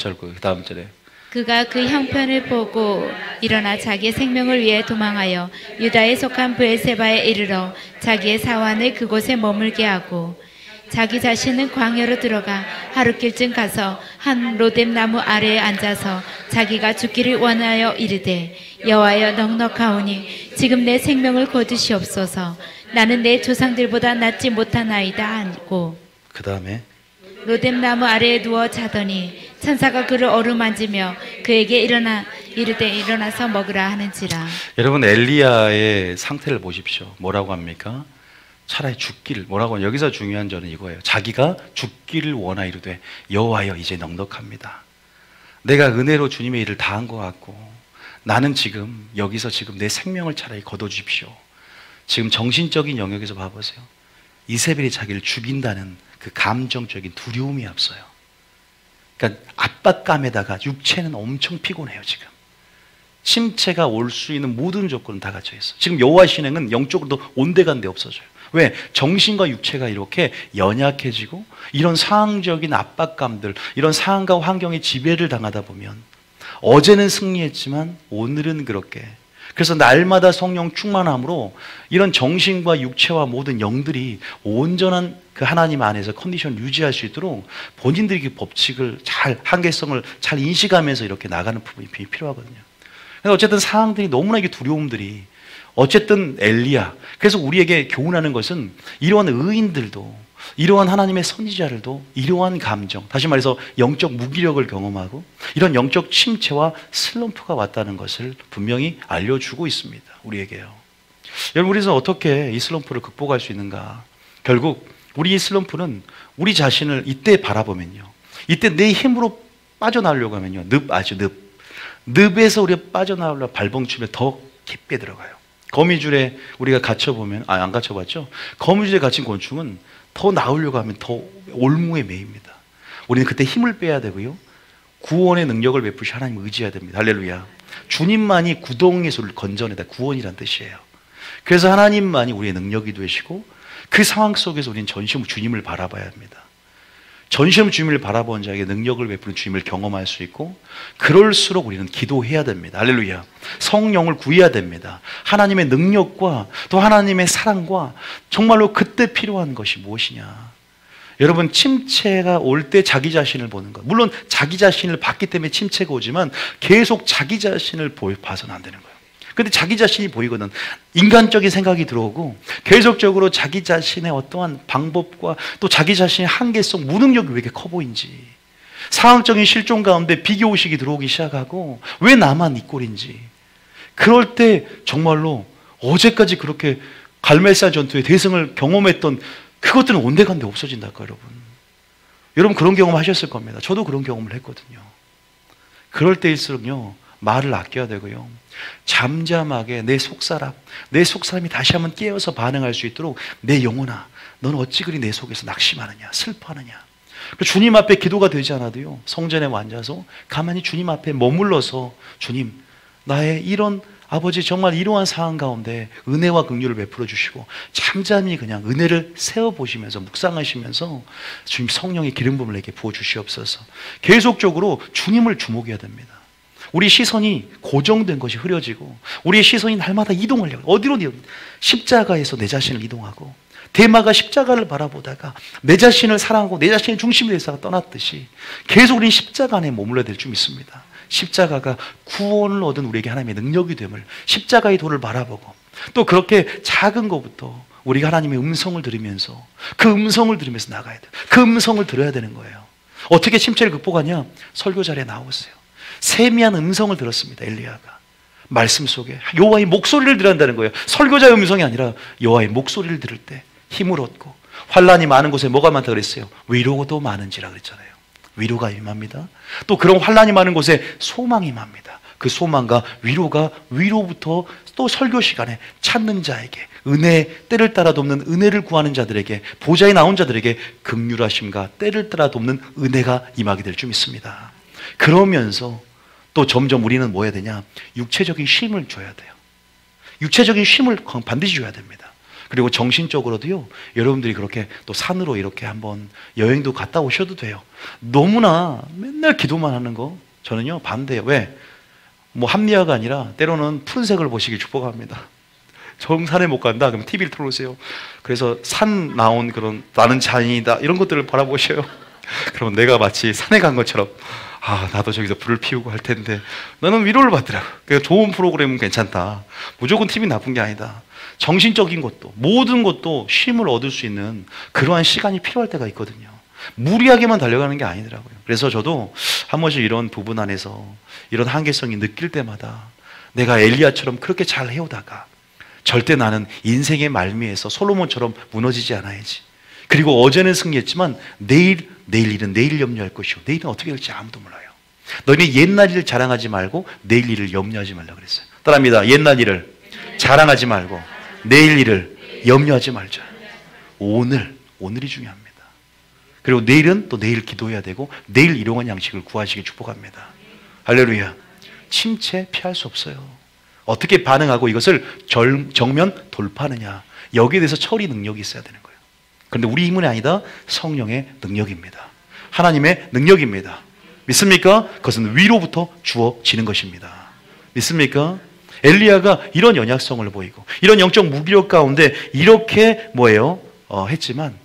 절에 그가 그 형편을 보고 일어나 자기의 생명을 위해 도망하여 유다에 속한 브엘세바에 이르러 자기의 사환을 그곳에 머물게 하고 자기 자신은 광야로 들어가 하루길쯤 가서 한 로뎀 나무 아래에 앉아서 자기가 죽기를 원하여 이르되 여호와여 넉넉하오니 지금 내 생명을 거두시옵소서. 나는 내 조상들보다 낫지 못하나이다 하고 그 다음에 로뎀 나무 아래에 누워 자더니 천사가 그를 어루만지며 그에게 이르되 일어나서 먹으라 하는지라. 여러분 엘리야의 상태를 보십시오. 뭐라고 합니까? 차라리 죽기를 뭐라고 하냐. 여기서 중요한 점은 이거예요. 자기가 죽기를 원하이르되 여호와여 이제 넉넉합니다. 내가 은혜로 주님의 일을 다 한 것 같고 나는 지금 여기서 지금 내 생명을 차라리 거둬주십시오. 지금 정신적인 영역에서 봐보세요. 이세벨이 자기를 죽인다는 그 감정적인 두려움이 앞서요. 그러니까 압박감에다가 육체는 엄청 피곤해요. 지금 침체가 올 수 있는 모든 조건은 다 갖춰 있어. 지금 여호와 신앙은 영적으로도 온데간데 없어져요. 왜? 정신과 육체가 이렇게 연약해지고 이런 상황적인 압박감들, 이런 상황과 환경의 지배를 당하다 보면 어제는 승리했지만 오늘은 그렇게. 그래서 날마다 성령 충만함으로 이런 정신과 육체와 모든 영들이 온전한 그 하나님 안에서 컨디션을 유지할 수 있도록 본인들이 그 법칙을 잘, 한계성을 잘 인식하면서 이렇게 나가는 부분이 필요하거든요. 어쨌든 상황들이 너무나 이게 두려움들이 어쨌든 엘리야. 그래서 우리에게 교훈하는 것은 이러한 의인들도 이러한 하나님의 선지자들도 이러한 감정, 다시 말해서 영적 무기력을 경험하고 이런 영적 침체와 슬럼프가 왔다는 것을 분명히 알려주고 있습니다. 우리에게요. 여러분, 우리는 어떻게 이 슬럼프를 극복할 수 있는가? 결국 우리 이 슬럼프는 우리 자신을 이때 바라보면요, 이때 내 힘으로 빠져나오려고 하면요, 늪. 늪에서 우리가 빠져나오려 발벙치면 더 깊게 들어가요. 거미줄에 우리가 갇혀보면, 안 갇혀봤죠? 거미줄에 갇힌 곤충은 더 나오려고 하면 더 올무에 매입니다. 우리는 그때 힘을 빼야 되고요. 구원의 능력을 베푸시 하나님을 의지해야 됩니다. 할렐루야. 주님만이 구덩이에서 건져내다 구원이란 뜻이에요. 그래서 하나님만이 우리의 능력이 되시고 그 상황 속에서 우리는 전심으로 주님을 바라봐야 합니다. 전심으로 주님을 바라보는 자에게 능력을 베푸는 주님을 경험할 수 있고, 그럴수록 우리는 기도해야 됩니다. 할렐루야. 성령을 구해야 됩니다. 하나님의 능력과 또 하나님의 사랑과 정말로 그때 필요한 것이 무엇이냐. 여러분, 침체가 올 때 자기 자신을 보는 것, 물론 자기 자신을 봤기 때문에 침체가 오지만 계속 자기 자신을 봐서는 안 되는 거예요. 근데 자기 자신이 보이거든 인간적인 생각이 들어오고 계속적으로 자기 자신의 어떠한 방법과 또 자기 자신의 한계성, 무능력이 왜 이렇게 커 보인지, 상황적인 실종 가운데 비교의식이 들어오기 시작하고 왜 나만 이 꼴인지, 그럴 때 정말로 어제까지 그렇게 갈멜산 전투의 대승을 경험했던 그것들은 온데간데 없어진달까. 여러분 그런 경험 하셨을 겁니다. 저도 그런 경험을 했거든요. 그럴 때일수록요, 말을 아껴야 되고요, 잠잠하게 내 속사람이 다시 한번 깨어서 반응할 수 있도록, 내 영혼아, 넌 어찌 그리 내 속에서 낙심하느냐, 슬퍼하느냐. 주님 앞에 기도가 되지 않아도요, 성전에 앉아서 가만히 주님 앞에 머물러서, 주님, 나의 이런 아버지 정말 이러한 상황 가운데 은혜와 긍휼을 베풀어 주시고 잠잠히 그냥 은혜를 세어보시면서 묵상하시면서, 주님 성령의 기름 부음을 내게 부어주시옵소서. 계속적으로 주님을 주목해야 됩니다. 우리 시선이 고정된 것이 흐려지고 우리의 시선이 날마다 이동하려고, 어디로 십자가에서 내 자신을 이동하고, 대마가 십자가를 바라보다가 내 자신을 사랑하고 내 자신의 중심에 대해서 떠났듯이 계속 우리는 십자가 안에 머물러야 될 줄 믿습니다. 십자가가 구원을 얻은 우리에게 하나님의 능력이 됨을, 십자가의 도를 바라보고, 또 그렇게 작은 것부터 우리가 하나님의 음성을 들으면서, 그 음성을 들으면서 나가야 돼요. 그 음성을 들어야 되는 거예요. 어떻게 침체를 극복하냐? 설교 자리에 나오세요. 세미한 음성을 들었습니다. 엘리야가 말씀 속에 여호와의 목소리를 들어야 한다는 거예요. 설교자의 음성이 아니라 여호와의 목소리를 들을 때 힘을 얻고, 환난이 많은 곳에 뭐가 많다 그랬어요? 위로도 많은지라 그랬잖아요. 위로가 임합니다. 또 그런 환난이 많은 곳에 소망이 임합니다. 그 소망과 위로가, 위로부터 또 설교 시간에 찾는 자에게, 은혜, 때를 따라 돕는 은혜를 구하는 자들에게, 보좌에 나온 자들에게 긍휼하심과 때를 따라 돕는 은혜가 임하게 될 줄 믿습니다. 그러면서 또 점점 우리는 뭐 해야 되냐? 육체적인 쉼을 줘야 돼요. 육체적인 쉼을 반드시 줘야 됩니다. 그리고 정신적으로도요, 여러분들이 그렇게 또 산으로 이렇게 한번 여행도 갔다 오셔도 돼요. 너무나 맨날 기도만 하는 거, 저는요 반대예요. 왜? 뭐 합리화가 아니라 때로는 푸른색을 보시길 축복합니다. 정산에 못 간다? 그럼 TV를 틀어놓으세요. 그래서 산 나온 그런, 나는 자연이다, 이런 것들을 바라보셔요. 그러면 내가 마치 산에 간 것처럼, 아, 나도 저기서 불을 피우고 할 텐데, 나는 위로를 받더라고. 그러니까 좋은 프로그램은 괜찮다. 무조건 TV 나쁜 게 아니다. 정신적인 것도, 모든 것도 쉼을 얻을 수 있는 그러한 시간이 필요할 때가 있거든요. 무리하게만 달려가는 게 아니더라고요. 그래서 저도 한 번씩 이런 부분 안에서 이런 한계성이 느낄 때마다, 내가 엘리야처럼 그렇게 잘 해오다가 절대 나는 인생의 말미에서 솔로몬처럼 무너지지 않아야지. 그리고 어제는 승리했지만 내일 일은 내일 염려할 것이고, 내일은 어떻게 될지 아무도 몰라요. 너희는 옛날 일을 자랑하지 말고 내일 일을 염려하지 말라 그랬어요. 따라합니다. 옛날 일을 자랑하지 말고 내일 일을 염려하지 말자. 오늘이 중요합니다. 그리고 내일은 또 내일 기도해야 되고, 내일 일용할 양식을 구하시길 축복합니다. 할렐루야. 침체 피할 수 없어요. 어떻게 반응하고 이것을 정면 돌파하느냐, 여기에 대해서 처리 능력이 있어야 되는 거예요. 그런데 우리 힘은 아니다. 성령의 능력입니다. 하나님의 능력입니다. 믿습니까? 그것은 위로부터 주어지는 것입니다. 믿습니까? 엘리야가 이런 연약성을 보이고 이런 영적 무기력 가운데 이렇게 했지만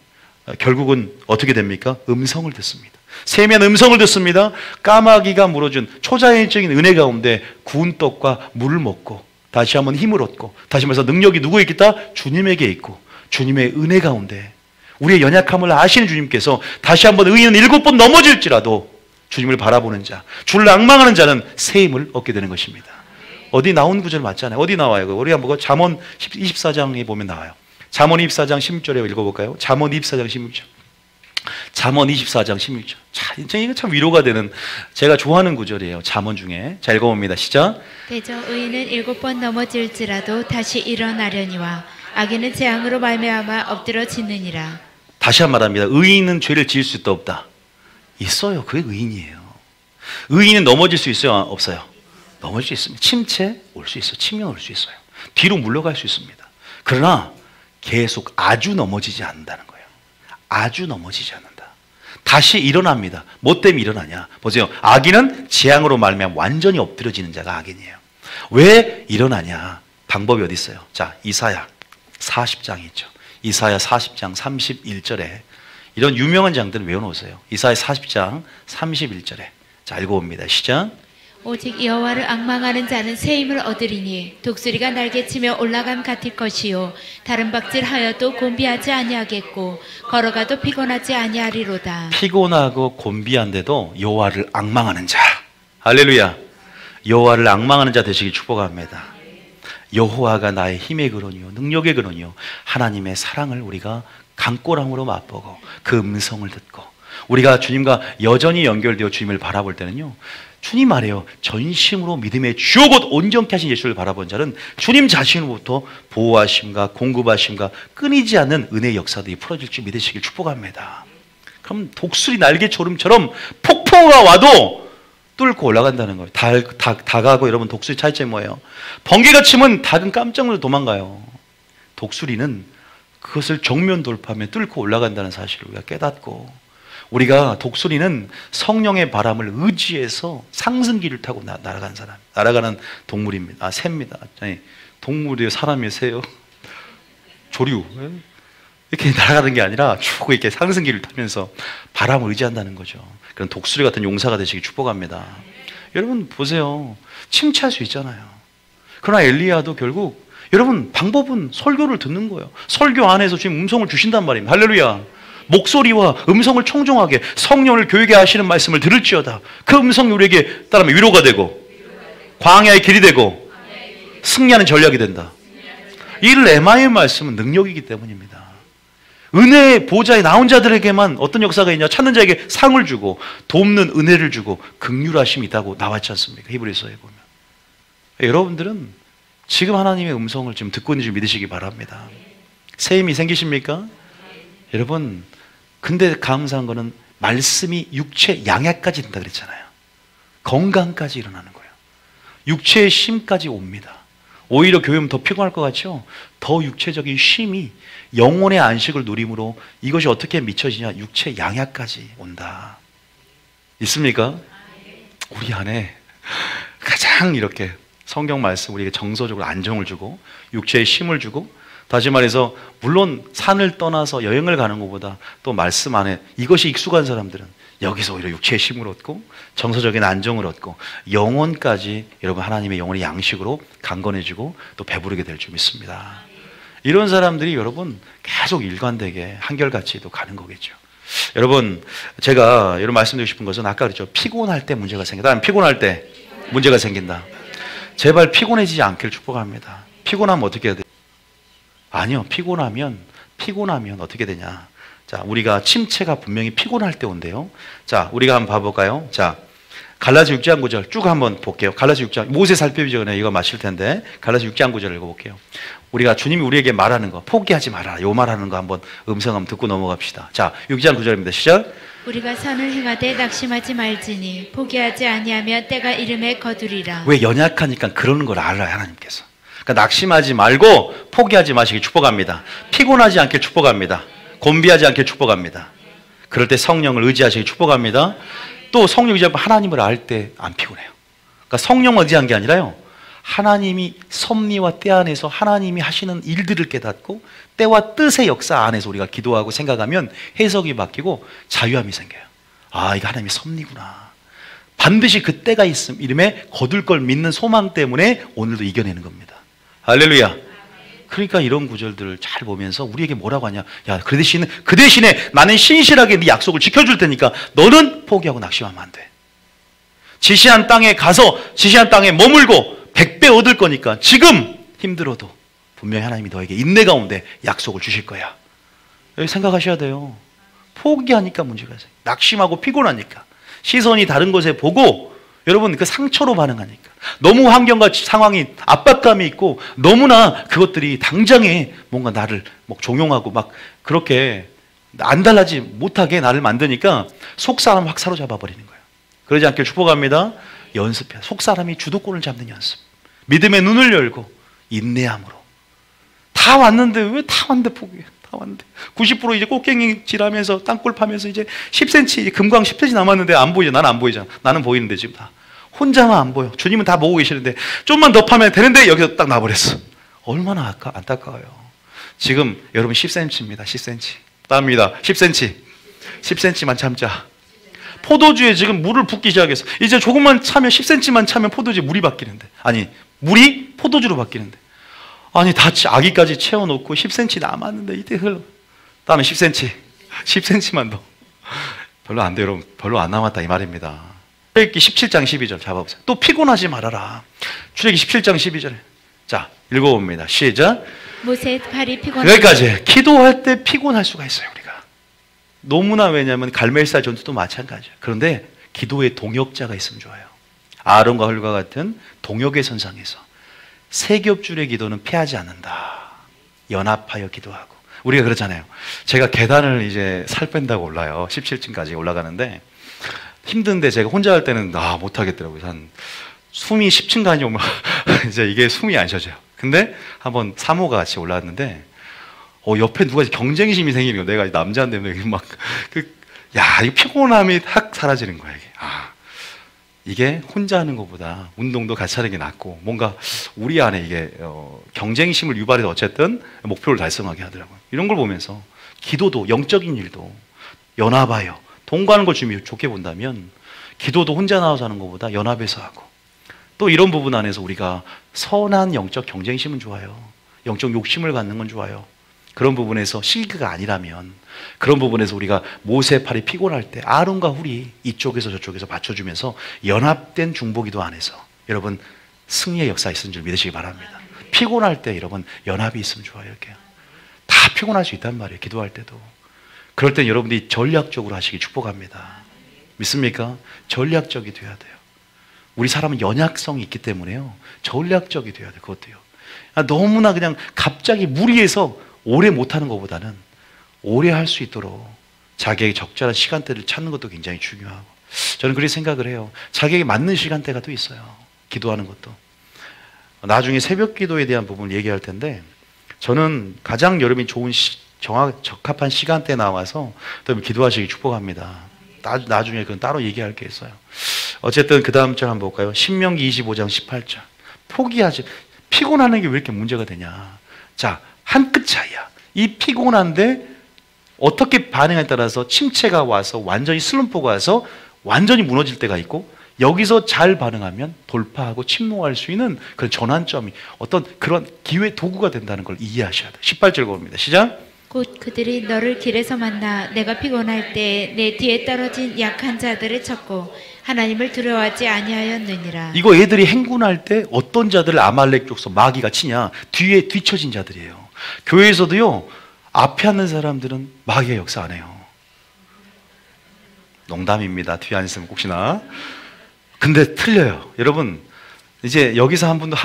결국은 어떻게 됩니까? 음성을 듣습니다. 세미한 음성을 듣습니다. 까마귀가 물어준 초자연적인 은혜 가운데 구운 떡과 물을 먹고 다시 한번 힘을 얻고, 다시 말해서 능력이 누구에게 있다? 주님에게 있고, 주님의 은혜 가운데 우리의 연약함을 아시는 주님께서 다시 한번 의인은 7번 넘어질지라도 주님을 바라보는 자, 주를 낭망하는 자는 새 힘을 얻게 되는 것입니다. 어디 나온 구절 맞잖아요. 어디 나와요? 우리 한번 잠언 24장에 보면 나와요. 잠언 24장 16절에 읽어볼까요? 잠언 24장 16절. 잠언 24장 16절. 자, 이거 참 위로가 되는, 제가 좋아하는 구절이에요. 잠언 중에. 자, 읽어봅니다. 시작. 대저 의인은 7번 넘어질지라도 다시 일어나려니와 악인은 재앙으로 말미암아 엎드러 짓느니라. 다시 한 번 말합니다. 의인은 죄를 지을 수 있다 없다? 있어요. 그게 의인이에요. 의인은 넘어질 수 있어요? 없어요? 넘어질 수 있습니다. 침체 올 수 있어요. 치명 올 수 있어요. 뒤로 물러갈 수 있습니다. 그러나 계속 아주 넘어지지 않는다는 거예요. 아주 넘어지지 않는다. 다시 일어납니다. 뭐 때문에 일어나냐? 보세요. 악인은 재앙으로 말미암아 완전히 엎드려지는 자가 악인이에요. 왜 일어나냐? 방법이 어디 있어요? 자, 이사야 40장이 있죠. 이사야 40장 31절에 이런 유명한 장들을 외워놓으세요. 이사야 40장 31절에. 자, 읽어봅니다. 시작. 오직 여호와를 앙망하는 자는 새 힘을 얻으리니 독수리가 날개치며 올라감 같을 것이요 다른 박질하여도 곤비하지 아니하겠고 걸어가도 피곤하지 아니하리로다. 피곤하고 곤비한데도 여호와를 앙망하는 자. 할렐루야. 여호와를 앙망하는 자 되시길 축복합니다. 여호와가 나의 힘의 근원이요 능력의 근원이요 하나님의 사랑을 우리가 강꼬랑으로 맛보고 그 음성을 듣고 우리가 주님과 여전히 연결되어 주님을 바라볼 때는요, 주님 말해요. 전심으로 믿음의 주요 곧 온전케 하신 예수를 바라본 자는 주님 자신으로부터 보호하심과 공급하심과 끊이지 않는 은혜의 역사들이 풀어질 줄 믿으시길 축복합니다. 그럼 독수리 날개초름처럼 폭포가 와도 뚫고 올라간다는 거예요. 닭하고 여러분 독수리 차이점이 뭐예요? 번개가 치면 닭은 깜짝 놀라 도망가요. 독수리는 그것을 정면 돌파하면 뚫고 올라간다는 사실을 우리가 깨닫고, 우리가 독수리는 성령의 바람을 의지해서 상승기를 타고 날아가는 사람, 날아가는 동물입니다. 아, 새입니다. 아니, 동물이에요? 사람이에요? 새요? 조류. 이렇게 날아가는 게 아니라 쭉 이렇게 상승기를 타면서 바람을 의지한다는 거죠. 그런 독수리 같은 용사가 되시기 축복합니다. 여러분 보세요. 침체할 수 있잖아요. 그러나 엘리야도 결국, 여러분 방법은 설교를 듣는 거예요. 설교 안에서 지금 음성을 주신단 말입니다. 할렐루야. 목소리와 음성을 청종하게 성령을 교육에 하시는 말씀을 들을지어다. 그 음성이 우리에게 따르면 위로가 되고 광야의 길이 되고 승리하는 전략이 된다. 이 레마의 말씀은 능력이기 때문입니다. 은혜의 보좌에 나온 자들에게만 어떤 역사가 있냐? 찾는 자에게 상을 주고 돕는 은혜를 주고 긍휼하심이 있다고 나왔지 않습니까? 히브리서에 보면. 여러분들은 지금 하나님의 음성을 지금 듣고 있는지 믿으시기 바랍니다. 새 힘이 생기십니까? 여러분, 근데 감사한 거는 말씀이 육체 양약까지 된다 그랬잖아요. 건강까지 일어나는 거예요. 육체의 쉼까지 옵니다. 오히려 교회는 더 피곤할 것 같죠? 더 육체적인 쉼이 영혼의 안식을 누림으로 이것이 어떻게 미쳐지냐? 육체 양약까지 온다. 있습니까? 우리 안에 가장 이렇게 성경 말씀 우리에게 정서적으로 안정을 주고 육체의 쉼을 주고, 다시 말해서 물론 산을 떠나서 여행을 가는 것보다 또 말씀 안에 이것이 익숙한 사람들은 여기서 오히려 육체의 힘을 얻고 정서적인 안정을 얻고 영혼까지 여러분 하나님의 영혼의 양식으로 강건해지고 또 배부르게 될 줄 믿습니다. 이런 사람들이 여러분 계속 일관되게 한결같이 또 가는 거겠죠. 여러분, 제가 여러분 말씀드리고 싶은 것은 아까 그랬죠. 피곤할 때 문제가 생긴다. 피곤할 때 문제가 생긴다. 제발 피곤해지지 않기를 축복합니다. 피곤하면 어떻게 해야 돼요? 아니요. 피곤하면 어떻게 되냐? 자, 우리가 침체가 분명히 피곤할 때 온대요. 자, 우리가 한번 봐볼까요? 자, 갈라디아 6장 9절 쭉 한번 볼게요. 갈라디아 6장, 모세 살펴보기 전에 이거 마실 텐데 갈라디아 6장 9절 읽어볼게요. 우리가 주님이 우리에게 말하는 거, 포기하지 마라, 요 말하는 거 한번 음성 한번 듣고 넘어갑시다. 자, 6장 9절입니다. 시작. 우리가 선을 행하되 낙심하지 말지니 포기하지 아니하면 때가 이름에 거두리라. 왜? 연약하니까 그러는 걸 알아요, 하나님께서. 그러니까 낙심하지 말고 포기하지 마시길 축복합니다. 피곤하지 않길 축복합니다. 곤비하지 않길 축복합니다. 그럴 때 성령을 의지하시길 축복합니다. 또 성령 의지하면 하나님을 알 때 안 피곤해요. 그러니까 성령 의지한 게 아니라요, 하나님이 섭리와 때 안에서 하나님이 하시는 일들을 깨닫고 때와 뜻의 역사 안에서 우리가 기도하고 생각하면 해석이 바뀌고 자유함이 생겨요. 아, 이거 하나님의 섭리구나. 반드시 그 때가 있음 이름에 거둘 걸 믿는 소망 때문에 오늘도 이겨내는 겁니다. 할렐루야. 그러니까 이런 구절들을 잘 보면서 우리에게 뭐라고 하냐? 야, 그 대신에 나는 신실하게 네 약속을 지켜줄 테니까 너는 포기하고 낙심하면 안 돼. 지시한 땅에 가서 지시한 땅에 머물고 100배 얻을 거니까 지금 힘들어도 분명히 하나님이 너에게 인내 가운데 약속을 주실 거야. 여기 생각하셔야 돼요. 포기하니까 문제가 있어요. 낙심하고 피곤하니까. 시선이 다른 곳에 보고 여러분 그 상처로 반응하니까. 너무 환경과 상황이 압박감이 있고 너무나 그것들이 당장에 뭔가 나를 막 종용하고 막 그렇게 안 달라지 못하게 나를 만드니까 속사람 확 사로잡아 버리는 거예요. 그러지 않길 축복합니다. 연습해. 속사람이 주도권을 잡는 연습. 믿음의 눈을 열고 인내함으로. 다 왔는데 왜 다 왔는데 포기해. 다 왔는데 90% 이제 꽃갱이 질하면서 땅굴 파면서 이제 10cm 금광 10cm 남았는데 안 보이죠. 나는 안 보이잖아. 나는 보이는데 지금 다 혼자만 안 보여. 주님은 다 보고 계시는데 좀만 더 파면 되는데 여기서 딱 나버렸어. 얼마나 안타까워요. 지금 여러분 10cm입니다. 10cm 땀입니다. 10cm 10cm만 참자. 포도주에 지금 물을 붓기 시작했어. 이제 조금만 차면 10cm만 차면 포도주에 물이 바뀌는데, 아니 물이 포도주로 바뀌는데, 아니 다 아기까지 채워놓고 10cm 남았는데 이때 흘러. 다음에 10cm 10cm만 더. 별로 안 돼요 여러분. 별로 안 남았다 이 말입니다. 출애굽기 17장 12절 잡아보세요. 또 피곤하지 말아라. 출애굽기 17장 12절에 자 읽어봅니다. 시작. 모세의 팔이 피곤해. 여기까지. 기도할 때 피곤할 수가 있어요 우리가. 너무나. 왜냐하면 갈멜살 전투도 마찬가지예요. 그런데 기도에 동역자가 있으면 좋아요. 아론과 헐과 같은 동역의 선상에서 세 겹줄의 기도는 피하지 않는다. 연합하여 기도하고. 우리가 그렇잖아요. 제가 계단을 이제 살 뺀다고 올라요. 17층까지 올라가는데 힘든데 제가 혼자 할 때는 못하겠더라고요. 한 숨이 10층까지 오면 이제 이게 숨이 안 쉬어져요. 근데 한번 사모가 같이 올라왔는데 옆에 누가 경쟁심이 생기는 거예요. 내가 남자인데 막 이 피곤함이 확 사라지는 거예요. 이게 혼자 하는 것보다 운동도 같이 하는 게 낫고 뭔가 우리 안에 이게 경쟁심을 유발해서 어쨌든 목표를 달성하게 하더라고요. 이런 걸 보면서 기도도 영적인 일도 연합하여 동거하는 걸 좀 좋게 본다면 기도도 혼자 나와서 하는 것보다 연합해서 하고 또 이런 부분 안에서 우리가 선한 영적 경쟁심은 좋아요. 영적 욕심을 갖는 건 좋아요. 그런 부분에서 시기가 아니라면 그런 부분에서 우리가 모세 팔이 피곤할 때 아론과 훌이 이쪽에서 저쪽에서 받쳐주면서 연합된 중보기도 안에서 여러분 승리의 역사 있는 줄 믿으시기 바랍니다. 피곤할 때 여러분 연합이 있으면 좋아요. 이렇게 다 피곤할 수 있단 말이에요. 기도할 때도. 그럴 땐 여러분들이 전략적으로 하시기 축복합니다. 믿습니까? 전략적이 돼야 돼요. 우리 사람은 연약성이 있기 때문에요. 전략적이 돼야 돼요. 그것도요. 너무나 그냥 갑자기 무리해서 오래 못하는 것보다는 오래 할 수 있도록 자기에게 적절한 시간대를 찾는 것도 굉장히 중요하고 저는 그렇게 생각을 해요. 자기에게 맞는 시간대가 또 있어요. 기도하는 것도. 나중에 새벽 기도에 대한 부분을 얘기할 텐데 저는 가장 여러분이 좋은 적합한 시간대에 나와서 또 기도하시기 축복합니다. 나중에 그건 따로 얘기할 게 있어요. 어쨌든 그 다음 절 한번 볼까요? 신명기 25장 18절. 포기하지. 피곤하는 게 왜 이렇게 문제가 되냐. 자, 한 끗 차이야. 이 피곤한데 어떻게 반응에 따라서 침체가 와서 완전히 슬럼프가 와서 완전히 무너질 때가 있고 여기서 잘 반응하면 돌파하고 침몰할 수 있는 그런 전환점이 어떤 그런 기회 도구가 된다는 걸 이해하셔야 돼요. 18절 봅니다. 시작. 곧 그들이 너를 길에서 만나 내가 피곤할 때 내 뒤에 떨어진 약한 자들을 찾고 하나님을 두려워하지 아니하였느니라. 이거 애들이 행군할 때 어떤 자들을 아말렉 족속 마귀가 치냐. 뒤에 뒤처진 자들이에요. 교회에서도요. 앞에 앉는 사람들은 마귀가 역사 안 해요. 농담입니다. 뒤에 앉으면 혹시나. 근데 틀려요. 여러분 이제 여기서 한 분도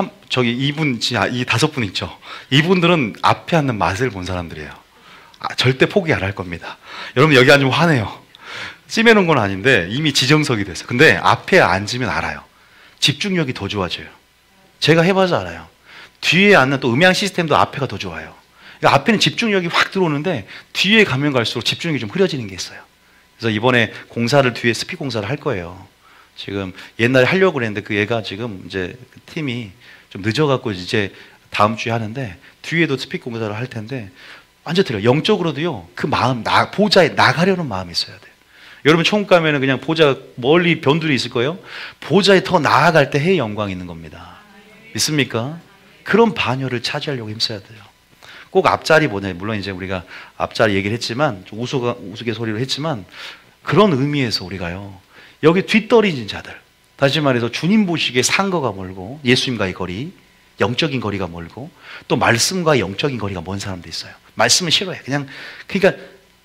이분 이 5분 있죠. 이분들은 앞에 앉는 맛을 본 사람들이에요. 절대 포기 안 할 겁니다. 여러분 여기 앉으면 화내요. 찜해놓은 건 아닌데 이미 지정석이 됐어요. 근데 앞에 앉으면 알아요. 집중력이 더 좋아져요. 제가 해봐서 알아요. 뒤에 앉는 또 음향 시스템도 앞에가 더 좋아요. 그러니까 앞에는 집중력이 확 들어오는데 뒤에 가면 갈수록 집중력이 좀 흐려지는 게 있어요. 그래서 이번에 공사를 뒤에 스피 공사를 할 거예요. 지금 옛날에 하려고 그랬는데 그 얘가 지금 이제 그 팀이 좀 늦어갖고 이제 다음 주에 하는데 뒤에도 스피 공사를 할 텐데 완전 틀려요. 영적으로도요. 그 마음, 보좌에 나가려는 마음이 있어야 돼요. 여러분 천국 가면은 그냥 보좌 멀리 변두리 있을 거예요. 보좌에 더 나아갈 때 해의 영광이 있는 겁니다. 믿습니까? 그런 반열을 차지하려고 힘써야 돼요. 꼭 앞자리 물론 이제 우리가 앞자리 얘기를 했지만 좀 우스갯소리로 했지만 그런 의미에서 우리가요. 여기 뒤떨어진 자들, 다시 말해서 주님 보시기에 상거가 멀고 예수님과의 거리, 영적인 거리가 멀고 또 말씀과 영적인 거리가 먼 사람도 있어요. 말씀은 싫어해. 그러니까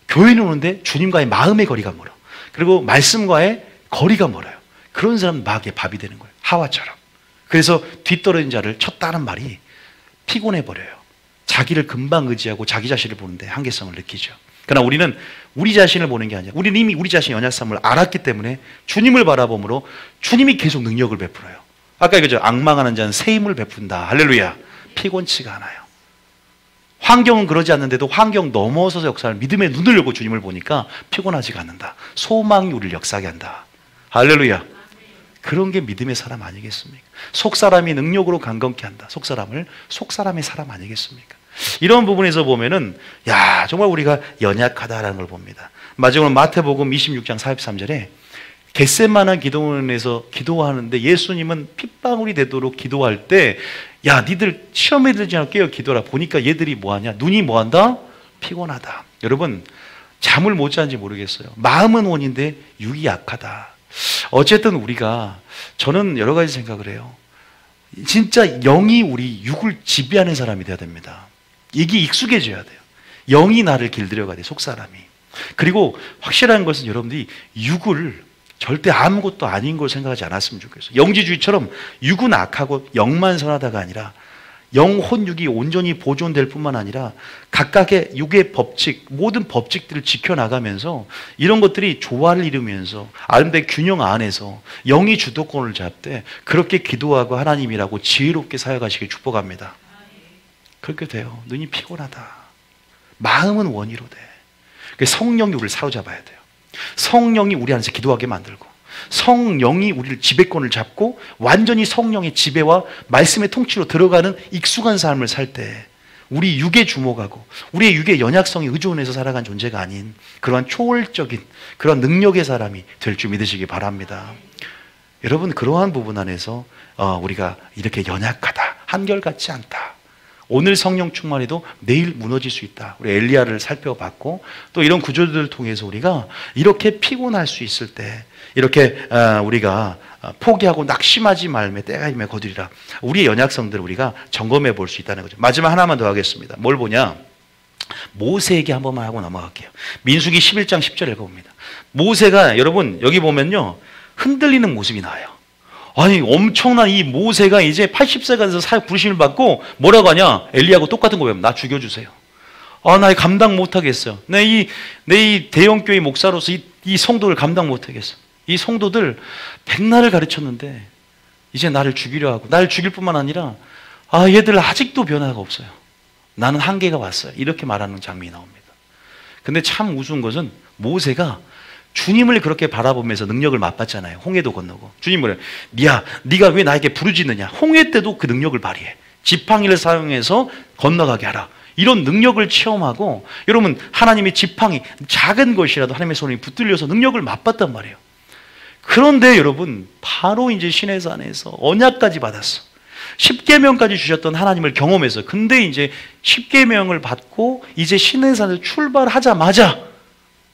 교회는 오는데 주님과의 마음의 거리가 멀어. 그리고 말씀과의 거리가 멀어요. 그런 사람은 마귀의 밥이 되는 거예요. 하와처럼. 그래서 뒤떨어진 자를 쳤다는 말이 피곤해 버려요. 자기를 금방 의지하고 자기 자신을 보는데 한계성을 느끼죠. 그러나 우리는 우리 자신을 보는 게 아니라 우리는 이미 우리 자신의 연약함을 알았기 때문에 주님을 바라보므로 주님이 계속 능력을 베풀어요. 아까 그죠? 악망하는 자는 새 힘을 베푼다. 할렐루야. 피곤치가 않아요. 환경은 그러지 않는데도 환경 넘어서서 역사를 믿음의 눈을 열고 주님을 보니까 피곤하지가 않는다. 소망이 우리를 역사하게 한다. 할렐루야. 그런 게 믿음의 사람 아니겠습니까? 속사람이 능력으로 강건케 한다. 속사람의 사람 아니겠습니까? 이런 부분에서 보면은 야 정말 우리가 연약하다라는 걸 봅니다. 마지막으로 마태복음 26장 43절에 겟세마네 기도원에서 기도하는데 예수님은 핏방울이 되도록 기도할 때 야 니들 시험에 들지 않고 깨어 기도하라. 보니까 얘들이 뭐하냐? 눈이 뭐한다? 피곤하다. 여러분 잠을 못 자는지 모르겠어요. 마음은 원인데 육이 약하다. 어쨌든 우리가 저는 여러 가지 생각을 해요. 진짜 영이 우리 육을 지배하는 사람이 돼야 됩니다. 이게 익숙해져야 돼요. 영이 나를 길들여가야 돼, 속사람이. 그리고 확실한 것은 여러분들이 육을 절대 아무것도 아닌 걸 생각하지 않았으면 좋겠어요. 영지주의처럼 육은 악하고 영만 선하다가 아니라 영혼육이 온전히 보존될 뿐만 아니라 각각의 육의 법칙, 모든 법칙들을 지켜나가면서 이런 것들이 조화를 이루면서 아름다운 균형 안에서 영이 주도권을 잡되 그렇게 기도하고 하나님이라고 지혜롭게 사역하시길 축복합니다. 그렇게 돼요. 눈이 피곤하다. 마음은 원이로 돼. 성령이 우리를 사로잡아야 돼요. 성령이 우리 안에서 기도하게 만들고 성령이 우리를 지배권을 잡고 완전히 성령의 지배와 말씀의 통치로 들어가는 익숙한 삶을 살 때 우리 육에 주목하고 우리의 육의 연약성에 의존해서 살아간 존재가 아닌 그러한 초월적인 그런 능력의 사람이 될 줄 믿으시기 바랍니다. 여러분 그러한 부분 안에서 우리가 이렇게 연약하다, 한결같지 않다. 오늘 성령 충만해도 내일 무너질 수 있다. 우리 엘리야를 살펴봤고 또 이런 구조들을 통해서 우리가 이렇게 피곤할 수 있을 때 이렇게 우리가 포기하고 낙심하지 말며 때가 임에 거두리라. 우리의 연약성들을 우리가 점검해 볼 수 있다는 거죠. 마지막 하나만 더 하겠습니다. 뭘 보냐? 모세에게 한 번만 하고 넘어갈게요. 민수기 11장 10절 읽어봅니다. 모세가 여러분 여기 보면요 흔들리는 모습이 나와요. 아니 엄청난 이 모세가 이제 80세가 돼서 사역 부르심을 받고 뭐라고 하냐? 엘리야하고 똑같은 거 배우면 나 죽여주세요. 나 감당 못하겠어요. 내 이 대형교회 목사로서 이 성도를 감당 못하겠어. 이 성도들 백날을 가르쳤는데 이제 나를 죽이려 하고 나를 죽일 뿐만 아니라 얘들 아직도 변화가 없어요. 나는 한계가 왔어요. 이렇게 말하는 장면이 나옵니다. 근데 참 우스운 것은 모세가 주님을 그렇게 바라보면서 능력을 맛봤잖아요. 홍해도 건너고. 주님 뭐래요? 네가 왜 나에게 부르짖느냐? 홍해 때도 그 능력을 발휘해. 지팡이를 사용해서 건너가게 하라. 이런 능력을 체험하고 여러분 하나님의 지팡이 작은 것이라도 하나님의 손이 붙들려서 능력을 맛봤단 말이에요. 그런데 여러분 바로 이제 시내산에서 언약까지 받았어. 10계명까지 주셨던 하나님을 경험해서 근데 이제 10계명을 받고 이제 시내산에서 출발하자마자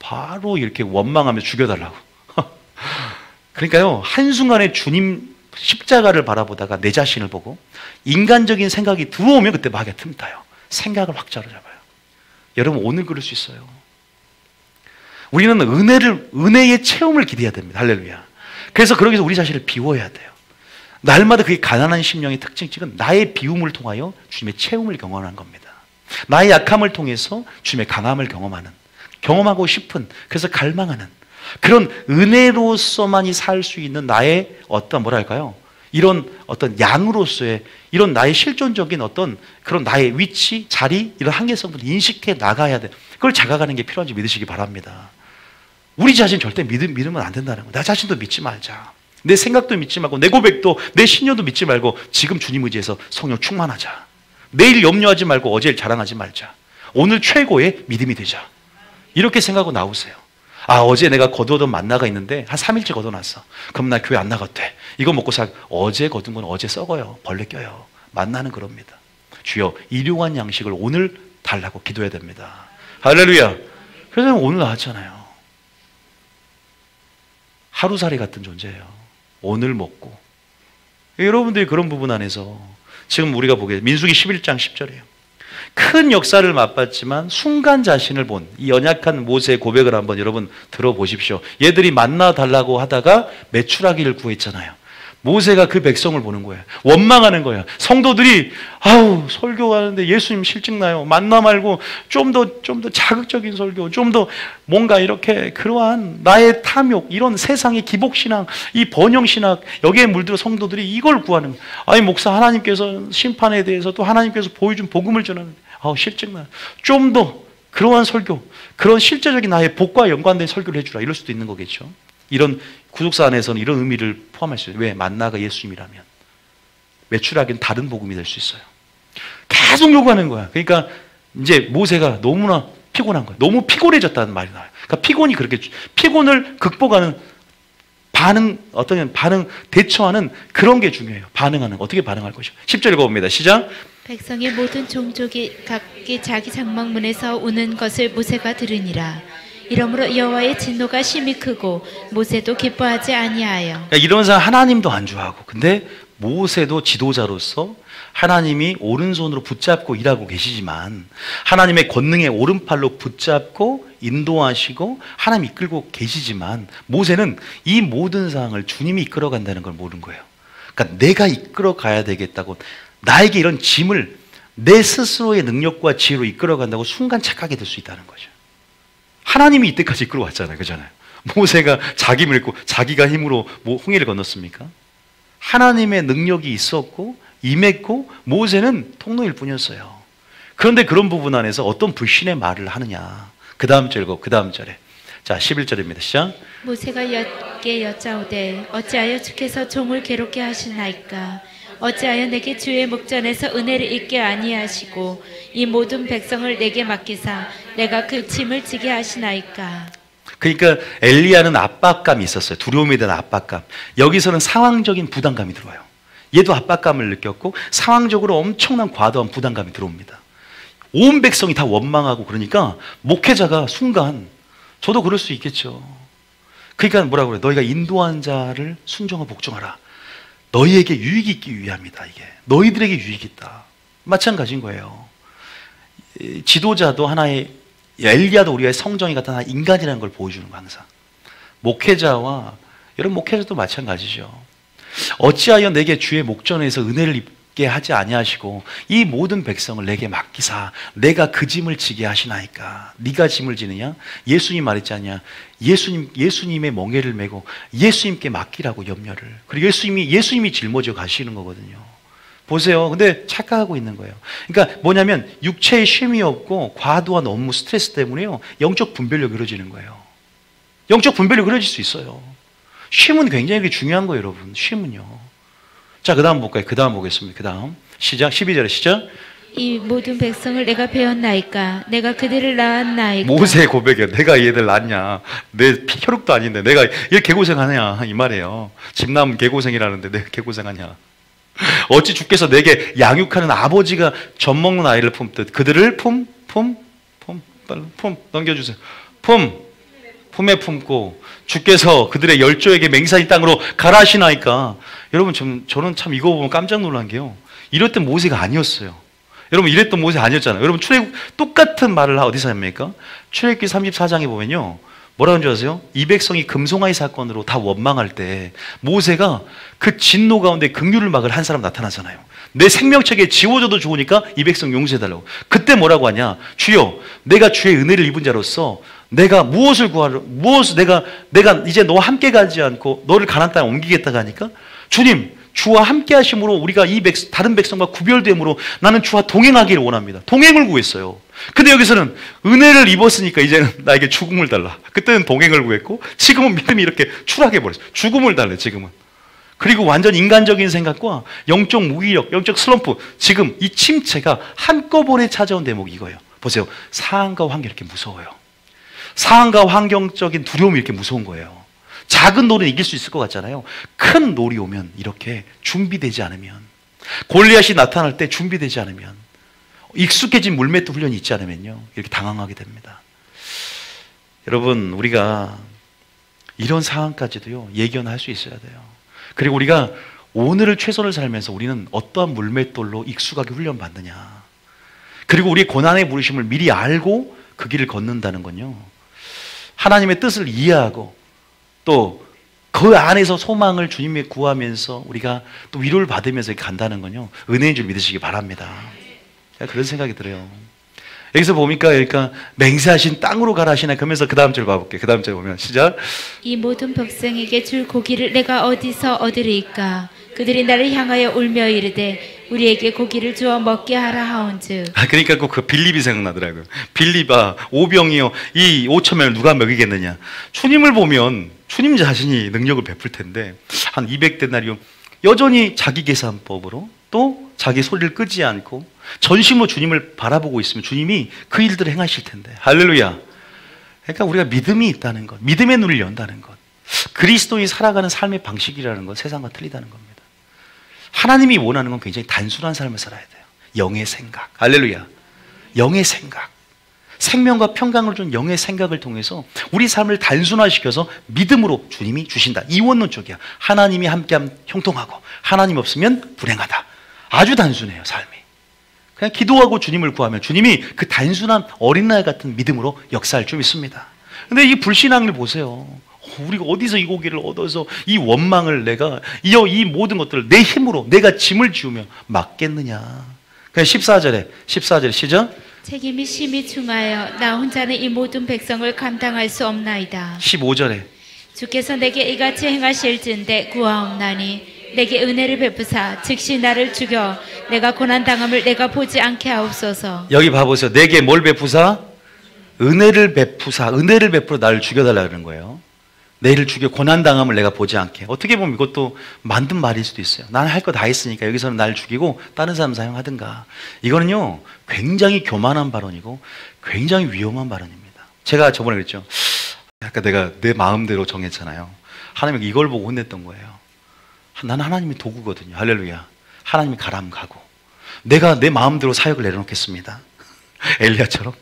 바로 이렇게 원망하며 죽여달라고. 그러니까요 한순간에 주님 십자가를 바라보다가 내 자신을 보고 인간적인 생각이 들어오면 그때 마귀가 틈타요. 생각을 확 자로잡아요. 여러분 오늘 그럴 수 있어요. 우리는 은혜의 체험을 기대해야 됩니다. 할렐루야. 그래서 그러기 위해서 우리 자신을 비워야 돼요. 날마다 그게 가난한 심령의 특징은 나의 비움을 통하여 주님의 체험을 경험하는 겁니다. 나의 약함을 통해서 주님의 강함을 경험하고 싶은, 그래서 갈망하는 그런 은혜로서만이 살 수 있는 나의 이런 어떤 양으로서의 이런 나의 실존적인 어떤 그런 나의 위치, 자리, 이런 한계성들을 인식해 나가야 돼. 그걸 자각하는 게 필요한지 믿으시기 바랍니다. 우리 자신 절대 믿으면 안 된다는 거예요. 나 자신도 믿지 말자. 내 생각도 믿지 말고 내 고백도 내 신념도 믿지 말고 지금 주님 의지해서 성령 충만하자. 내일 염려하지 말고 어제를 자랑하지 말자. 오늘 최고의 믿음이 되자. 이렇게 생각하고 나오세요. 어제 내가 거두어둔 만나가 있는데 한 3일째 거둬놨어. 그럼 나 교회 안 나가도 돼. 이거 먹고 어제 거둔 건 어제 썩어요. 벌레 껴요. 만나는 그럽니다. 주여 일용한 양식을 오늘 달라고 기도해야 됩니다. 할렐루야. 그래서 오늘 나왔잖아요. 하루살이 같은 존재예요. 오늘 먹고. 여러분들이 그런 부분 안에서 지금 우리가 보기에 민수기 11장 10절이에요. 큰 역사를 맛봤지만 순간 자신을 본 이 연약한 모세의 고백을 한번 여러분 들어보십시오. 얘들이 만나 달라고 하다가 메추라기를 구했잖아요. 모세가 그 백성을 보는 거예요. 원망하는 거예요. 성도들이 아우 설교하는데 예수님 실증나요. 만나 말고 좀 더 자극적인 설교, 좀 더 뭔가 이렇게 그러한 나의 탐욕, 이런 세상의 기복신앙, 이 번영신학 여기에 물들어 성도들이 이걸 구하는 거예요. 아니 목사, 하나님께서 심판에 대해서 또 하나님께서 보여준 복음을 전하는데 아우 실증나요. 좀 더 그러한 설교, 그런 실제적인 나의 복과 연관된 설교를 해주라, 이럴 수도 있는 거겠죠. 이런 구속사 안에서는 이런 의미를 포함할 수 있어요. 왜? 만나가 예수님이라면 메추라기는 다른 복음이 될 수 있어요. 계속 요구하는 거야. 그러니까 이제 모세가 너무나 피곤한 거야. 너무 피곤해졌다는 말이 나와요. 그러니까 피곤이 그렇게, 피곤을 극복하는 반응, 어떤 반응, 대처하는 그런 게 중요해요. 반응하는, 어떻게 반응할 것이요. 10절 읽어봅니다. 시작. 백성의 모든 종족이 각기 자기 장막문에서 우는 것을 모세가 들으니라. 이러므로 여호와의 진노가 심히 크고 모세도 기뻐하지 아니하여. 그러니까 이러면서 하나님도 안주하고, 근데 모세도 지도자로서 하나님이 오른손으로 붙잡고 일하고 계시지만, 하나님의 권능의 오른팔로 붙잡고 인도하시고 하나님 이끌고 계시지만, 모세는 이 모든 상황을 주님이 이끌어 간다는 걸 모르는 거예요. 그러니까 내가 이끌어 가야 되겠다고, 나에게 이런 짐을 내 스스로의 능력과 지혜로 이끌어 간다고 순간 착각이 될 수 있다는 거죠. 하나님이 이때까지 이끌어 왔잖아요. 그잖아요. 모세가 자기 힘을 믿고 자기가 힘으로 홍해를 건넜습니까? 하나님의 능력이 있었고 임했고 모세는 통로일 뿐이었어요. 그런데 그런 부분 안에서 어떤 불신의 말을 하느냐. 그 다음 절고 그 다음 절에, 자 11절입니다. 시작. 모세가 여께 여짜오되 어찌하여 주께서 종을 괴롭게 하시나이까? 어찌하여 내게 주의 목전에서 은혜를 잊게 아니하시고 이 모든 백성을 내게 맡기사 내가 그 짐을 지게 하시나이까? 그러니까 엘리야는 압박감이 있었어요. 두려움에 대한 압박감. 여기서는 상황적인 부담감이 들어와요. 얘도 압박감을 느꼈고 상황적으로 엄청난 과도한 부담감이 들어옵니다. 온 백성이 다 원망하고 그러니까 목회자가 순간, 저도 그럴 수 있겠죠. 그러니까 뭐라고 그래? 너희가 인도한 자를 순종하고 복종하라. 너희에게 유익이 있기 위함이다. 이게 너희들에게 유익이 있다. 마찬가지인 거예요. 지도자도 하나의, 엘리야도 우리가 성정이 같은 하나의 인간이라는 걸 보여주는 거. 항상 목회자와, 여러분 목회자도 마찬가지죠. 어찌하여 내게 주의 목전에서 은혜를 입게 하지 아니하시고 이 모든 백성을 내게 맡기사 내가 그 짐을 지게 하시나이까? 네가 짐을 지느냐? 예수님 말했지 않냐? 예수님의 멍에를 메고 예수님께 맡기라고 염려를. 그리고 예수님이 짊어져 가시는 거거든요. 보세요. 근데 착각하고 있는 거예요. 그러니까 뭐냐면 육체의 쉼이 없고 과도한 업무 스트레스 때문에요, 영적 분별력이 흐려지는 거예요. 영적 분별력이 흐려질 수 있어요. 쉼은 굉장히 중요한 거예요, 여러분. 쉼은요. 자, 그 다음 볼까요? 그 다음 보겠습니다. 그 다음 시작. 12절에 시작. 이 모든 백성을 내가 배웠나이까? 내가 그들을 낳았나이까? 모세의 고백이야. 내가 얘들 낳냐? 내 혈육도 아닌데 내가 이렇게 개고생하냐? 이 말이에요. 집남 개고생이라는데 내가 개고생하냐? 어찌 주께서 내게 양육하는 아버지가 젖 먹는 아이를 품듯 그들을 품 넘겨주세요. 품에 품고 주께서 그들의 열조에게 맹산이 땅으로 가라 하시나이까? 여러분 저는 참 이거 보면 깜짝 놀란 게요, 이랬던 모세가 아니었어요. 여러분 이랬던 모세 아니었잖아요. 여러분 똑같은 말을 어디서 합니까? 출애굽기 34장에 보면요, 뭐라는 줄 아세요? 이 백성이 금송아지 사건으로 다 원망할 때 모세가 그 진노 가운데 긍휼을 막을 한 사람 나타나잖아요. 내 생명책에 지워져도 좋으니까 이 백성 용서해달라고. 그때 뭐라고 하냐? 주여, 내가 주의 은혜를 입은 자로서 내가 무엇을 구하려, 내가 이제 너와 함께 가지 않고 너를 가나안 땅에 옮기겠다고 하니까, 주님, 주와 함께 하심으로 우리가 다른 백성과 구별됨으로 나는 주와 동행하기를 원합니다. 동행을 구했어요. 근데 여기서는 은혜를 입었으니까 이제는 나에게 죽음을 달라. 그때는 동행을 구했고 지금은 믿음이 이렇게 추락해 버렸어요. 죽음을 달래 지금은. 그리고 완전 인간적인 생각과 영적 무기력, 영적 슬럼프, 지금 이 침체가 한꺼번에 찾아온 대목이 이거예요. 보세요. 상황과 환경이 이렇게 무서워요. 상황과 환경적인 두려움이 이렇게 무서운 거예요. 작은 놀이는 이길 수 있을 것 같잖아요. 큰 놀이 오면 이렇게 준비되지 않으면, 골리앗이 나타날 때 준비되지 않으면, 익숙해진 물맷도 훈련이 있지 않으면요, 이렇게 당황하게 됩니다. 여러분, 우리가 이런 상황까지도요, 예견할 수 있어야 돼요. 그리고 우리가 오늘을 최선을 살면서 우리는 어떠한 물맷돌로 익숙하게 훈련받느냐. 그리고 우리의 고난의 부르심을 미리 알고 그 길을 걷는다는 건요, 하나님의 뜻을 이해하고 또 그 안에서 소망을 주님에 구하면서 우리가 또 위로를 받으면서 간다는 건요, 은혜인 줄 믿으시기 바랍니다. 그런 생각이 들어요. 여기서 보니까 그러니까 맹세하신 땅으로 가라 하시나. 그러면서 그 다음 절 봐볼게요. 그 다음 절 보면 시작. 이 모든 백성에게 줄 고기를 내가 어디서 얻으리이까? 그들이 나를 향하여 울며 이르되 우리에게 고기를 주어 먹게 하라 하온즉. 그러니까 꼭 그 빌립이 생각나더라고요. 빌립아, 오병이요, 이 5,000명을 누가 먹이겠느냐. 주님을 보면 주님 자신이 능력을 베풀 텐데 한 200데나리온 여전히 자기 계산법으로 또 자기 소리를 끄지 않고 전심으로 주님을 바라보고 있으면 주님이 그 일들을 행하실 텐데. 할렐루야. 그러니까 우리가 믿음이 있다는 것, 믿음의 눈을 연다는 것, 그리스도인이 살아가는 삶의 방식이라는 것, 세상과 틀리다는 겁니다. 하나님이 원하는 건 굉장히 단순한 삶을 살아야 돼요. 영의 생각. 할렐루야. 영의 생각. 생명과 평강을 준 영의 생각을 통해서 우리 삶을 단순화시켜서 믿음으로 주님이 주신다. 이원론 쪽이야. 하나님이 함께하면 형통하고 하나님 없으면 불행하다. 아주 단순해요, 삶이. 그냥 기도하고 주님을 구하면 주님이 그 단순한 어린아이 같은 믿음으로 역사할 줄 믿습니다. 근데 이 불신앙을 보세요. 우리가 어디서 이 고기를 얻어서 이 원망을 내가 이 모든 것들을 내 힘으로 내가 짐을 지우며 막겠느냐. 그냥 14절에 시작. 책임이 심히 중하여 나 혼자는 이 모든 백성을 감당할 수 없나이다. 15절에 주께서 내게 이같이 행하실진대 구하옵나니 내게 은혜를 베푸사 즉시 나를 죽여 내가 고난당함을 내가 보지 않게 하옵소서. 여기 봐보세요. 내게 뭘 베푸사? 은혜를 베풀어 나를 죽여달라는 거예요. 내를 죽여 고난당함을 내가 보지 않게. 어떻게 보면 이것도 만든 말일 수도 있어요. 나는 할 거 다 했으니까 여기서는 나를 죽이고 다른 사람 사용하든가. 이거는요 굉장히 교만한 발언이고 굉장히 위험한 발언입니다. 제가 저번에 그랬죠. 아까 내가 내 마음대로 정했잖아요. 하나님이 이걸 보고 혼냈던 거예요. 나는 하나님의 도구거든요. 할렐루야. 하나님이 가라면 가고 내가 내 마음대로 사역을 내려놓겠습니다. 엘리야처럼.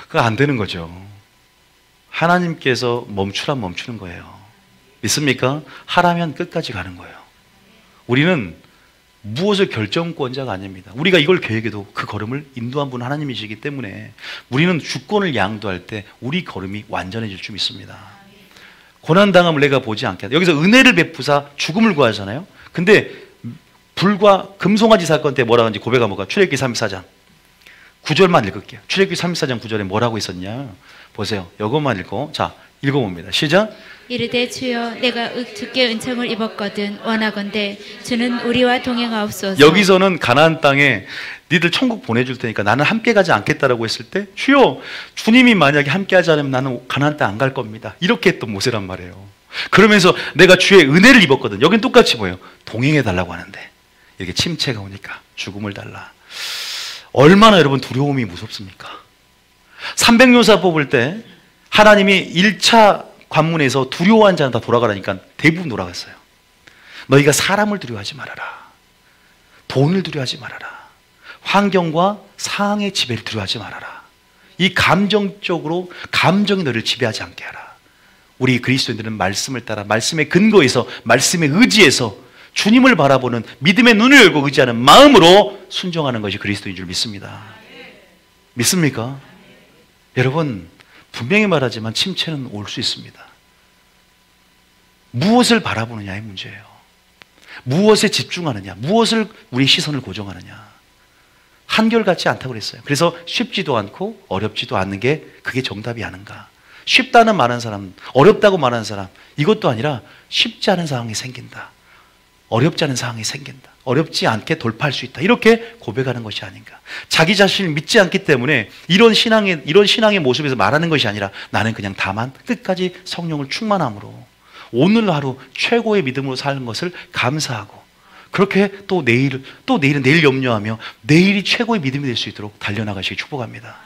그거 안 되는 거죠. 하나님께서 멈추란 멈추는 거예요. 믿습니까? 하라면 끝까지 가는 거예요. 우리는 무엇을 결정권자가 아닙니다. 우리가 이걸 계획해도 그 걸음을 인도한 분은 하나님이시기 때문에 우리는 주권을 양도할 때 우리 걸음이 완전해질 줄 믿습니다. 고난당함을 내가 보지 않게 하다. 여기서 은혜를 베푸사 죽음을 구하잖아요. 근데 불과 금송아지 사건 때 뭐라고 하는지 고백한 뭐가? 출애굽기 34장 9절만 읽을게요. 출애굽기 34장 9절에 뭐라고 있었냐? 보세요. 이것만 읽고 자 읽어봅니다. 시작. 이르되 주여 내가 주께 은총을 입었거든 원하건대 주는 우리와 동행하옵소서. 여기서는 가나안 땅에 니들 천국 보내줄 테니까 나는 함께 가지 않겠다라고 했을 때 주여 주님이 만약에 함께 하지 않으면 나는 가나안 땅 안 갈 겁니다. 이렇게 했던 모세란 말이에요. 그러면서 내가 주의 은혜를 입었거든. 여긴 똑같이 뭐예요? 동행해 달라고 하는데 이렇게 침체가 오니까 죽음을 달라. 얼마나 여러분 두려움이 무섭습니까? 300요사 뽑을 때 하나님이 1차 관문에서 두려워한 자는 다 돌아가라니까 대부분 돌아갔어요. 너희가 사람을 두려워하지 말아라. 돈을 두려워하지 말아라. 환경과 상황의 지배를 두려워하지 말아라. 이 감정이 너를 지배하지 않게 하라. 우리 그리스도인들은 말씀을 따라 말씀의 근거에서 말씀의 의지에서 주님을 바라보는 믿음의 눈을 열고 의지하는 마음으로 순종하는 것이 그리스도인 줄 믿습니다. 믿습니까? 여러분 분명히 말하지만 침체는 올 수 있습니다. 무엇을 바라보느냐의 문제예요. 무엇에 집중하느냐, 무엇을 우리 시선을 고정하느냐. 한결같지 않다고 그랬어요. 그래서 쉽지도 않고 어렵지도 않는 게 그게 정답이 아닌가. 쉽다는 말하는 사람, 어렵다고 말하는 사람, 이것도 아니라 쉽지 않은 상황이 생긴다. 어렵지 않은 상황이 생긴다. 어렵지 않게 돌파할 수 있다. 이렇게 고백하는 것이 아닌가. 자기 자신을 믿지 않기 때문에 이런 신앙의 모습에서 말하는 것이 아니라 나는 그냥 다만 끝까지 성령을 충만함으로 오늘 하루 최고의 믿음으로 사는 것을 감사하고 그렇게 또 내일은 내일 염려하며 내일이 최고의 믿음이 될 수 있도록 달려나가시기 축복합니다.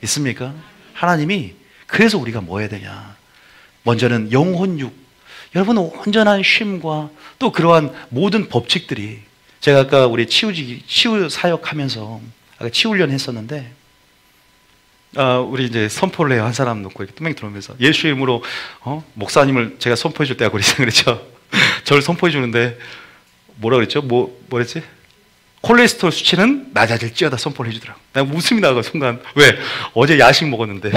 있습니까? 하나님이 그래서 우리가 뭐 해야 되냐. 먼저는 영혼육. 여러분 온전한 쉼과 또 그러한 모든 법칙들이 제가 아까 우리 치유 사역하면서 아까 치유훈련 했었는데 우리 이제 선포를 해요. 한 사람 놓고 이렇게 뚜껑 들어오면서 예수 이름으로 목사님을 제가 선포해 줄 때가 그랬죠. 저를 선포해 주는데 뭐라 그랬죠? 뭐랬지? 콜레스테롤 수치는 낮아질지어다 선포를 해주더라고. 나 웃음이 나가 순간. 왜? 어제 야식 먹었는데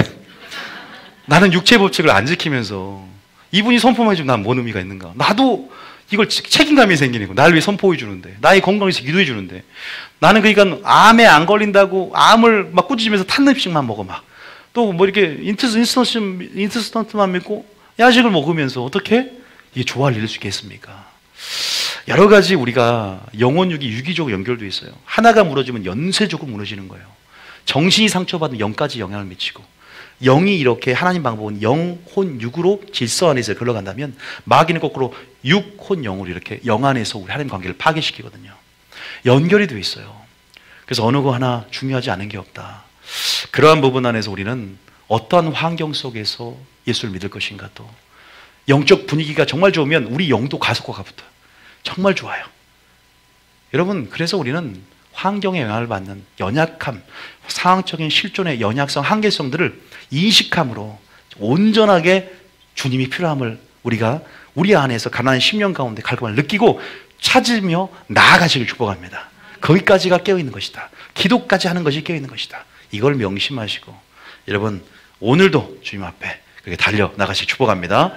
나는 육체 법칙을 안 지키면서 이분이 선포만 해주면 난 뭔 의미가 있는가? 나도 이걸 책임감이 생기는 거. 나를 위해 선포해 주는데, 나의 건강을 위해서 기도해 주는데, 나는 그러니까 암에 안 걸린다고 암을 막 꾸짖으면서 탄음식만 먹어 막. 또 뭐 이렇게 인스턴트만 믿고 야식을 먹으면서 어떻게 이게 조화를 이룰 수 있겠습니까? 여러 가지 우리가 영혼육이 유기적으로 연결되어 있어요. 하나가 무너지면 연쇄적으로 무너지는 거예요. 정신이 상처받으면 영까지 영향을 미치고, 영이 이렇게 하나님 방법은 영, 혼, 육으로 질서 안에서 흘러간다면 마귀는 거꾸로 육, 혼, 영으로 이렇게 영 안에서 우리 하나님 관계를 파괴시키거든요. 연결이 되어 있어요. 그래서 어느 거 하나 중요하지 않은 게 없다. 그러한 부분 안에서 우리는 어떠한 환경 속에서 예수를 믿을 것인가, 또 영적 분위기가 정말 좋으면 우리 영도 가속화가 붙어요. 정말 좋아요. 여러분, 그래서 우리는 환경에 영향을 받는 연약함, 상황적인 실존의 연약성, 한계성들을 인식함으로 온전하게 주님이 필요함을 우리가 우리 안에서 가난한 10년 가운데 갈급함을 느끼고 찾으며 나아가시길 축복합니다. 거기까지가 깨어있는 것이다. 기도까지 하는 것이 깨어있는 것이다. 이걸 명심하시고 여러분 오늘도 주님 앞에 그렇게 달려 나가시길 축복합니다.